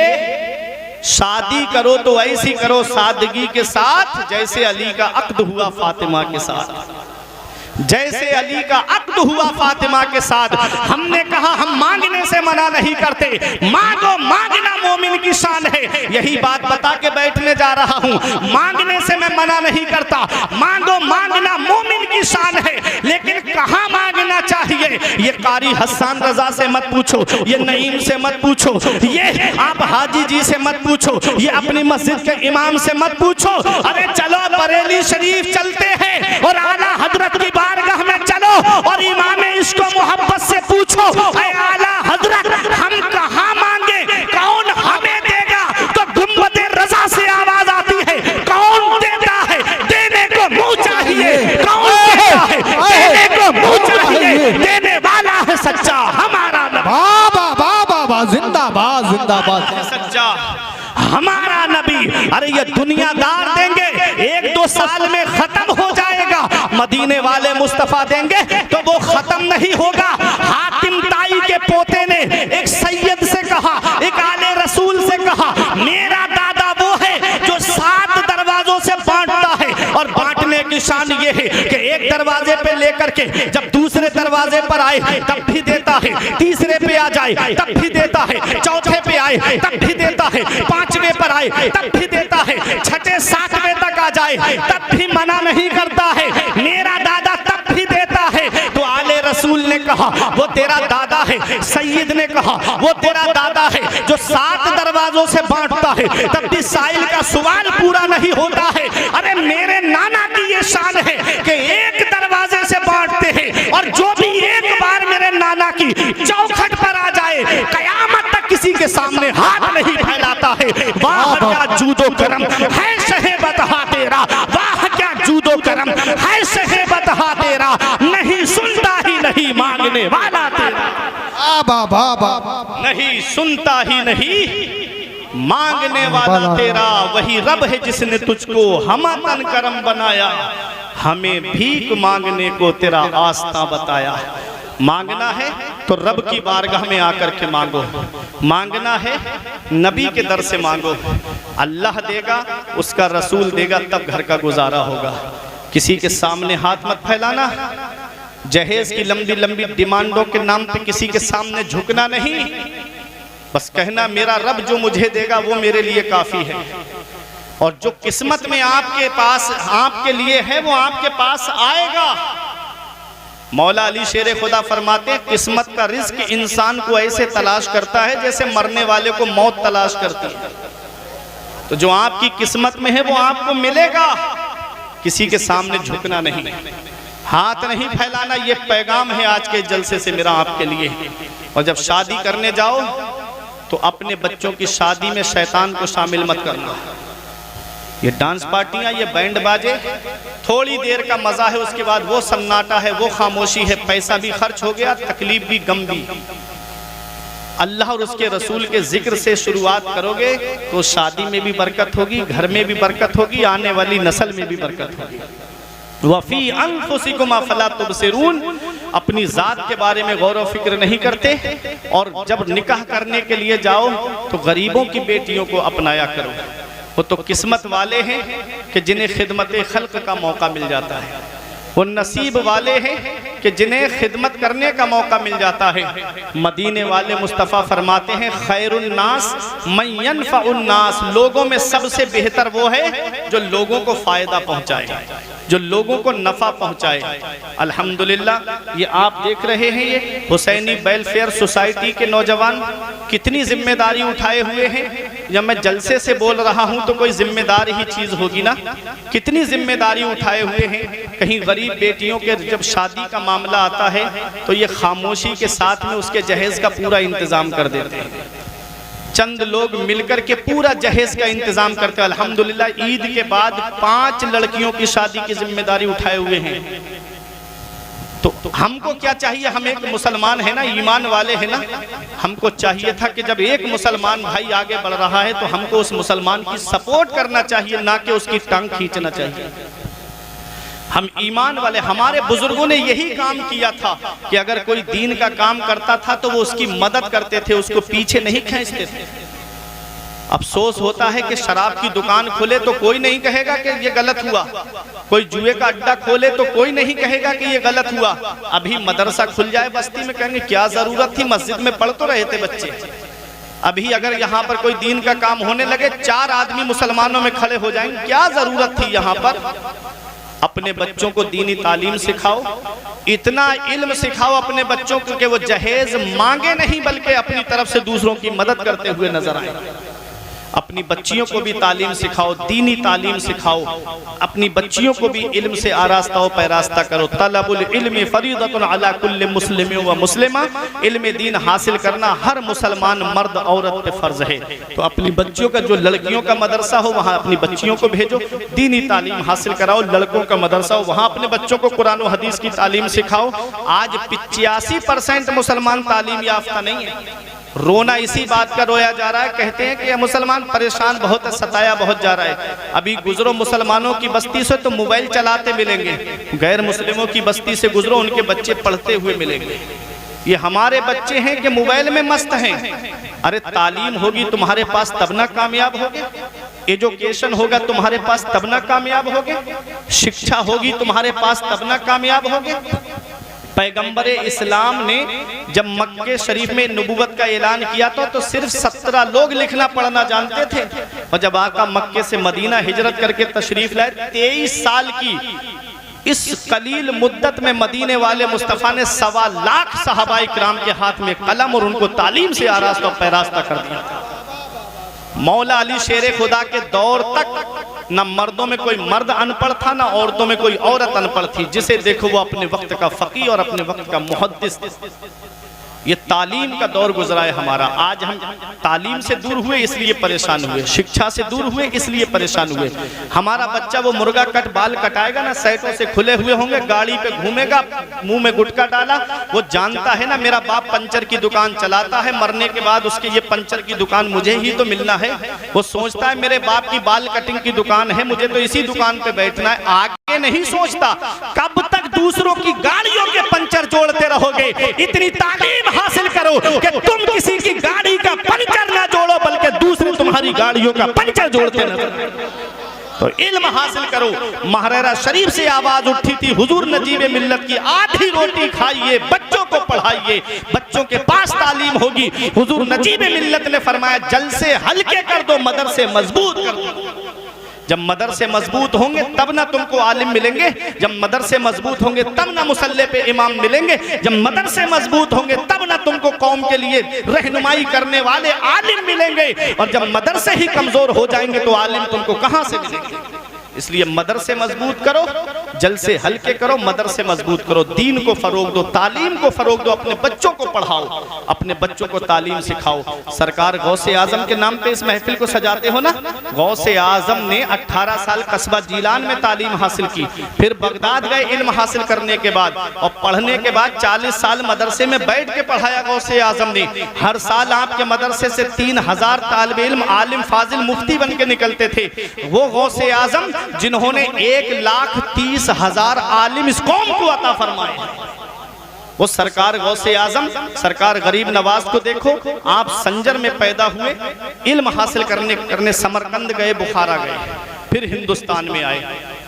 शादी करो तो ऐसी करो सादगी के साथ जैसे अली का अक्द हुआ फातिमा के साथ। जैसे अली का अक्द हुआ फातिमा के साथ, हमने कहा हम मांगने से मना नहीं करते, मांगो, मांगना मोमिन की शान है। यही बात बता के बैठने जा रहा हूं, मांगने से मैं मना नहीं करता, मांगो, मांगना मोमिन की शान है। लेकिन कहां मांगना चाहिए, ये कारी हसन रजा से मत पूछो, ये नईम से मत पूछो, ये आप हाजी जी से मत पूछो, ये अपनी मस्जिद के इमाम से मत पूछो। अरे चलो बरेली शरीफ चलते हैं और आला हजरत की बारगाह में चलो और इमाम इसको मोहब्बत से पूछो, ऐ आला हजरत हम कहां मांगे, कौन हमें देगा? तो गुंबदे रजा से आवाज आती है, कौन देता है? देने को मुंह चाहिए। कौन देता है? देने को मुंह चाहिए। देने वाला है सच्चा हमारा नबी। बाबा बाबा बा, जिंदाबाद जिंदाबाद, सच्चा हमारा नबी। अरे ये दुनियादार देंगे, 1-2 साल में खत्म हो जाएगा, मदीने वाले मुस्तफा देंगे तो वो खत्म नहीं होगा। हातिम ताई के पोते ने एक सैयद से कहा, एक आले रसूल से कहा, मेरा दादा वो है जो 7 दरवाजों से बांटता है, और बांटने की शान ये है कि एक दरवाजे पे लेकर के जब दूसरे दरवाजे पर आए तब भी देता है, तीसरे पे आ जाए तब भी देता है, चौथे पे आए तब भी देता है, 5वें पर आए तब भी देता है, 6, 7वें तक आ जाए तब भी मना नहीं करता है। मेरा दादा तब भी देता है। तो आले रसूल ने कहा वो तेरा दादा है, सैयद ने कहा वो तेरा दादा है जो 7 दरवाजों से बांटता है, तब भी साइल का सवाल पूरा नहीं होता है। अरे मेरे नाना की ये शान है कि एक दरवाजे से बांटते हैं, और जो भी एक बार मेरे नाना की चौखट पर आ जाए कयामत तक किसी के सामने हाथ नहीं फैलाता है। वाह क्या जूदो करम है शहे बतहा तेरा, वाह क्या जूदो करम है शहे बतहा तेरा, नहीं सुनता ही नहीं मांगने वाला तेरा, बाबा बाबा, नहीं सुनता ही नहीं मांगने वाला तेरा। वही रब है जिसने तुझको हमतन करम बनाया, हमें भीख मांगने को तेरा आस्था बताया। मांगना है तो रब की बारगाह में आकर के मांगो, मांगना है नबी के दर से मांगो, अल्लाह देगा, उसका रसूल देगा, तब घर का गुजारा होगा। किसी के सामने हाथ मत फैलाना, जहेज की लंबी लंबी डिमांडों के नाम पे किसी के सामने झुकना नहीं, बस कहना मेरा रब जो मुझे देगा वो मेरे लिए काफी है, और जो किस्मत में आपके पास आपके लिए है वो आपके पास आएगा। मौला अली शेर खुदा फरमाते हैं, किस्मत का रिज्क इंसान को ऐसे तलाश करता है जैसे मरने वाले को मौत तलाश करती है। तो जो आपकी किस्मत में है वो आपको मिलेगा। किसी के सामने झुकना नहीं, हाथ नहीं फैलाना, ये पैगाम है आज के जलसे से मेरा आपके लिए। और जब शादी करने जाओ तो अपने बच्चों की शादी में शैतान को शामिल मत करना। ये डांस पार्टियां, ये बैंड बाजे थोड़ी देर का मजा है, उसके बाद वो सन्नाटा है, वो खामोशी है, पैसा भी खर्च हो गया, तकलीफ भी, गम भी। अल्लाह और उसके रसूल के जिक्र से शुरुआत करोगे तो शादी में भी बरकत होगी, घर में भी बरकत होगी, आने वाली नस्ल में भी बरकत होगी। वफी अनफुसिकुम अफला तुबसिरून, अपनी जात के बारे में गौर व फिक्र नहीं करते, और जब निकाह करने के लिए जाओ तो गरीबों की बेटियों को अपनाया करो। वो तो किस्मत वाले हैं कि जिन्हें खिदमत खल्क का मौका मिल जाता है, वो नसीब वाले हैं कि जिन्हें खिदमत करने का मौका मिल जाता है। मदीने वाले मुस्तफ़ा फरमाते हैं, खैरुन्नास मन यनफउन्नास, लोगों में सबसे बेहतर वो है जो लोगों को फायदा पहुंचाए, जो लोगों को नफा पहुंचाए। अल्हम्दुलिल्लाह ये आप देख रहे हैं, ये हुसैनी वेलफेयर सोसाइटी के नौजवान कितनी जिम्मेदारी उठाए हुए हैं। जब मैं जलसे से बोल रहा हूं तो कोई जिम्मेदारी ही चीज होगी ना, कितनी जिम्मेदारी उठाए हुए हैं। कहीं गरीब बेटियों के जब शादी का मामला आता है तो ये खामोशी के साथ में उसके जहेज का पूरा इंतजाम कर देते हैं। चंद लोग मिलकर के पूरा जहेज का इंतजाम करते हैं। अल्हम्दुलिल्लाह ईद के बाद 5 लड़कियों की शादी की जिम्मेदारी उठाए हुए हैं। तो हमको क्या चाहिए, हम एक मुसलमान है ना, ईमान वाले हैं ना, हमको चाहिए था कि जब एक मुसलमान भाई आगे बढ़ रहा है तो हमको उस मुसलमान की सपोर्ट करना चाहिए, ना कि उसकी टांग खींचना चाहिए। हम ईमान वाले, हमारे बुजुर्गों ने यही काम किया था कि अगर कोई दीन का काम करता था तो वो उसकी मदद करते थे, उसको पीछे नहीं खींचते थे। अफसोस होता है कि शराब की दुकान खोले तो कोई नहीं कहेगा कि ये गलत हुआ, कोई जुए का अड्डा खोले तो कोई नहीं कहेगा कि ये गलत हुआ। अभी मदरसा खुल जाए बस्ती में, कहेंगे क्या जरूरत थी, मस्जिद में पढ़ तो रहे थे बच्चे। अभी अगर यहाँ पर कोई दीन का काम होने लगे, 4 आदमी मुसलमानों में खड़े हो जाएंगे, क्या जरूरत थी यहाँ पर। अपने बच्चों को दीनी तालीम सिखाओ, इतना इल्म सिखाओ अपने बच्चों को कि वो जहेज मांगे नहीं बल्कि अपनी तरफ से दूसरों की मदद करते हुए नजर आए। अपनी बच्चियों को भी तालीम सिखाओ, दीनी तालीम सिखाओ, अपनी बच्चियों को भी इल्म से आरास्ता व पैरास्ता करो। तलबुल इल्मी फरीदतुन अला कुल्लि मुस्लिम व मुस्लिमा, इल्म दीन हासिल करना हर मुसलमान मर्द औरत पे फर्ज है। तो अपनी बच्चियों का, जो लड़कियों का मदरसा हो वहाँ अपनी बच्चियों को भेजो, दीनी तालीम हासिल कराओ। लड़कों का मदरसा हो वहाँ अपने बच्चों को कुरान व हदीस की तालीम सिखाओ। आज 85% मुसलमान तालीम याफ्ता नहीं है। रोना इसी बात का रोया जा रहा है, कहते हैं कि ये मुसलमान परेशान बहुत है, सताया बहुत जा रहा है। अभी गुजरो मुसलमानों की बस्ती से तो मोबाइल चलाते मिलेंगे, गैर मुस्लिमों की बस्ती से गुजरो उनके बच्चे पढ़ते हुए मिलेंगे। ये हमारे बच्चे हैं कि मोबाइल में मस्त हैं। अरे तालीम होगी तुम्हारे पास तब ना कामयाब होगे, एजुकेशन होगा तुम्हारे पास तब ना कामयाब होगे, शिक्षा होगी तुम्हारे पास तब ना कामयाब होगे। पैगंबर इस्लाम ने जब मक्के शरीफ में नबूवत का ऐलान किया था तो सिर्फ 17 लोग लिखना पढ़ना जानते थे, और जब आका मक्के से मदीना हिजरत करके तशरीफ लाए, 23 साल की इस कलील मुद्दत में मदीने वाले मुस्तफ़ा ने 1.25 लाख सहाबाए किराम के हाथ में कलम और उनको तालीम से आरास्ता और पैरास्ता कर दिया था। मौला अली शेरे खुदा के दौर तक न मर्दों में कोई मर्द अनपढ़ था, न औरतों में कोई औरत अनपढ़ थी। जिसे देखो वो अपने वक्त का फकीह और अपने वक्त का मुहद्दिस। ये तालीम का दौर गुजरा है हमारा। आज हम तालीम से दूर हुए इसलिए परेशान हुए, शिक्षा से दूर हुए इसलिए परेशान हुए। हमारा बच्चा वो मुर्गा कट बाल कटाएगा ना, साइडों से खुले हुए होंगे, गाड़ी पे घूमेगा, मुंह में गुटखा डाला, वो जानता है ना मेरा बाप पंचर की दुकान चलाता है, मरने के बाद उसके ये पंचर की दुकान मुझे ही तो मिलना है। वो सोचता है मेरे बाप की बाल कटिंग की दुकान है, मुझे तो इसी दुकान पे बैठना है। आगे नहीं सोचता कब तक दूसरों की गाड़ियों के पंचर जोड़ते रहोगे। इतनी तालीम हासिल करो कि तुम किसी की गाड़ी का पंचर ना जोड़ो बल्कि दूसरे तुम्हारी गाड़ियों का पंचर जोड़ते नजर। तो इल्म हासिल करो। महरेरा शरीफ से आवाज उठी थी, हुजूर नजीब मिल्लत की आधी रोटी खाइए, बच्चों को पढ़ाइए, बच्चों के पास तालीम होगी। हुजूर नजीब मिल्लत ने फरमाया जलसे हल्के कर दो, मदरसे मजबूत कर दो। जब मदरसे मजबूत होंगे तब ना तुमको आलिम मिलेंगे, जब मदरसे मजबूत होंगे तब ना मुसल्ले पे इमाम मिलेंगे, जब मदरसे मजबूत होंगे तब ना तुमको कौम के लिए रहनुमाई करने वाले आलिम मिलेंगे, और जब मदरसे ही कमजोर हो जाएंगे तो आलिम तुमको कहां से मिलेंगे। इसलिए मदरसे मजबूत करो, जलसे हल्के करो, मदरसे मजबूत करो, दीन को फरोग दो, तालीम को फरोग दो, अपने बच्चों को पढ़ाओ, अपने बच्चों को तालीम सिखाओ। सरकार गौसे आजम के नाम पे इस महफिल को सजाते हो ना, गौसे आजम ने 18 साल कस्बा जीलान में तालीम हासिल की, फिर बगदाद गए इल्म हासिल करने के बाद, और पढ़ने के बाद 40 साल मदरसे में बैठ के पढ़ाया गौसे आजम ने। हर साल आपके मदरसे से 3000 तालिब इल्म, आलिम, फाजिल, मुफ्ती बन के निकलते थे। वो गौसे आजम जिन्होंने 1,30,000 आलिम इस कौम को अता फरमाए। वो सरकार गौसे आजम, सरकार गरीब नवाज को देखो, आप संजर में पैदा हुए, इल्म हासिल करने समरकंद गए, बुखारा गए, फिर हिंदुस्तान में आए।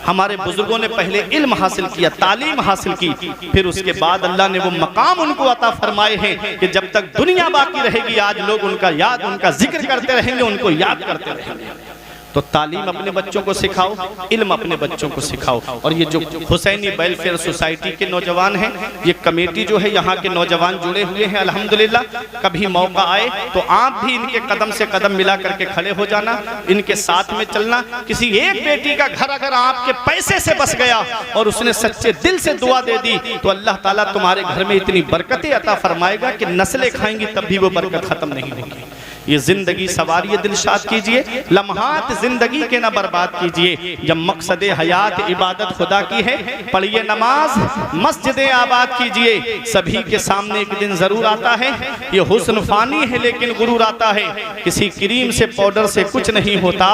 हमारे बुजुर्गों ने पहले इल्म हासिल किया, तालीम हासिल की, फिर उसके बाद अल्लाह ने वो मकाम उनको अता फरमाए हैं कि जब तक दुनिया बाकी रहेगी आज लोग उनका जिक्र करते रहेंगे, उनको याद करते रहेंगे। तो तालीम अपने बच्चों को सिखाओ, इल्म अपने बच्चों को सिखाओ। और ये जो हुसैनी वेलफेयर सोसाइटी के नौजवान हैं, ये कमेटी जो है यहाँ के नौजवान जुड़े हुए हैं अल्हम्दुलिल्लाह। कभी मौका आए तो आप भी इनके कदम से कदम मिला करके खड़े हो जाना, इनके साथ में चलना। किसी एक बेटी का घर अगर आपके पैसे से बस गया और उसने सच्चे दिल से दुआ दे दी तो अल्लाह ताला तुम्हारे घर में इतनी बरकतें अता फरमाएगा कि नस्लें खाएंगी तब भी वो बरकत खत्म नहीं होगी। ये जिंदगी सवारिए दिलशाद कीजिए, लम्हात जिंदगी के ना बर्बाद कीजिए। जब मकसद हयात इबादत खुदा की है, पढ़िए नमाज, मस्जिदें आबाद कीजिए। सभी के सामने एक दिन जरूर आता है, ये हुस्न फानी है लेकिन गुरूर आता है। किसी क्रीम से पाउडर से कुछ नहीं होता,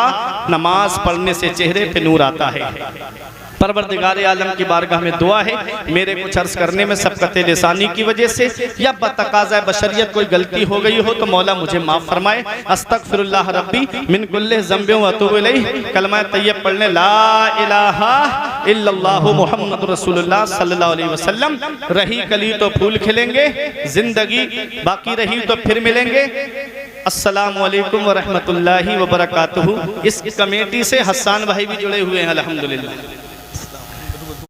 नमाज पढ़ने से चेहरे पे नूर आता है। परवरदिगार आलम की बारगाह में दुआ है, मेरे कुछ अर्ज करने में सबकत लिसानी की वजह से या बतकाज़ा बशरियत कोई गलती हो गई हो तो मौला मुझे माफ़ फरमाए। अस्तगफिरुल्लाह रब्बी मिन कुल्लि ज़ंबिन व अतूबु इलैह। कलमा तैयब पढ़ने ला इलाहा इल्लल्लाहु मुहम्मदुर रसूलुल्लाह सल्लल्लाहु अलैहि वसल्लम। रही कली तो फूल खिलेंगे, जिंदगी बाकी रही तो फिर मिलेंगे। अस्सलामु अलैकुम व रहमतुल्लाहि व बरकातुहू। इस कमेटी से हसन भाई भी जुड़े हुए हैं अल्हम्दुलिल्लाह।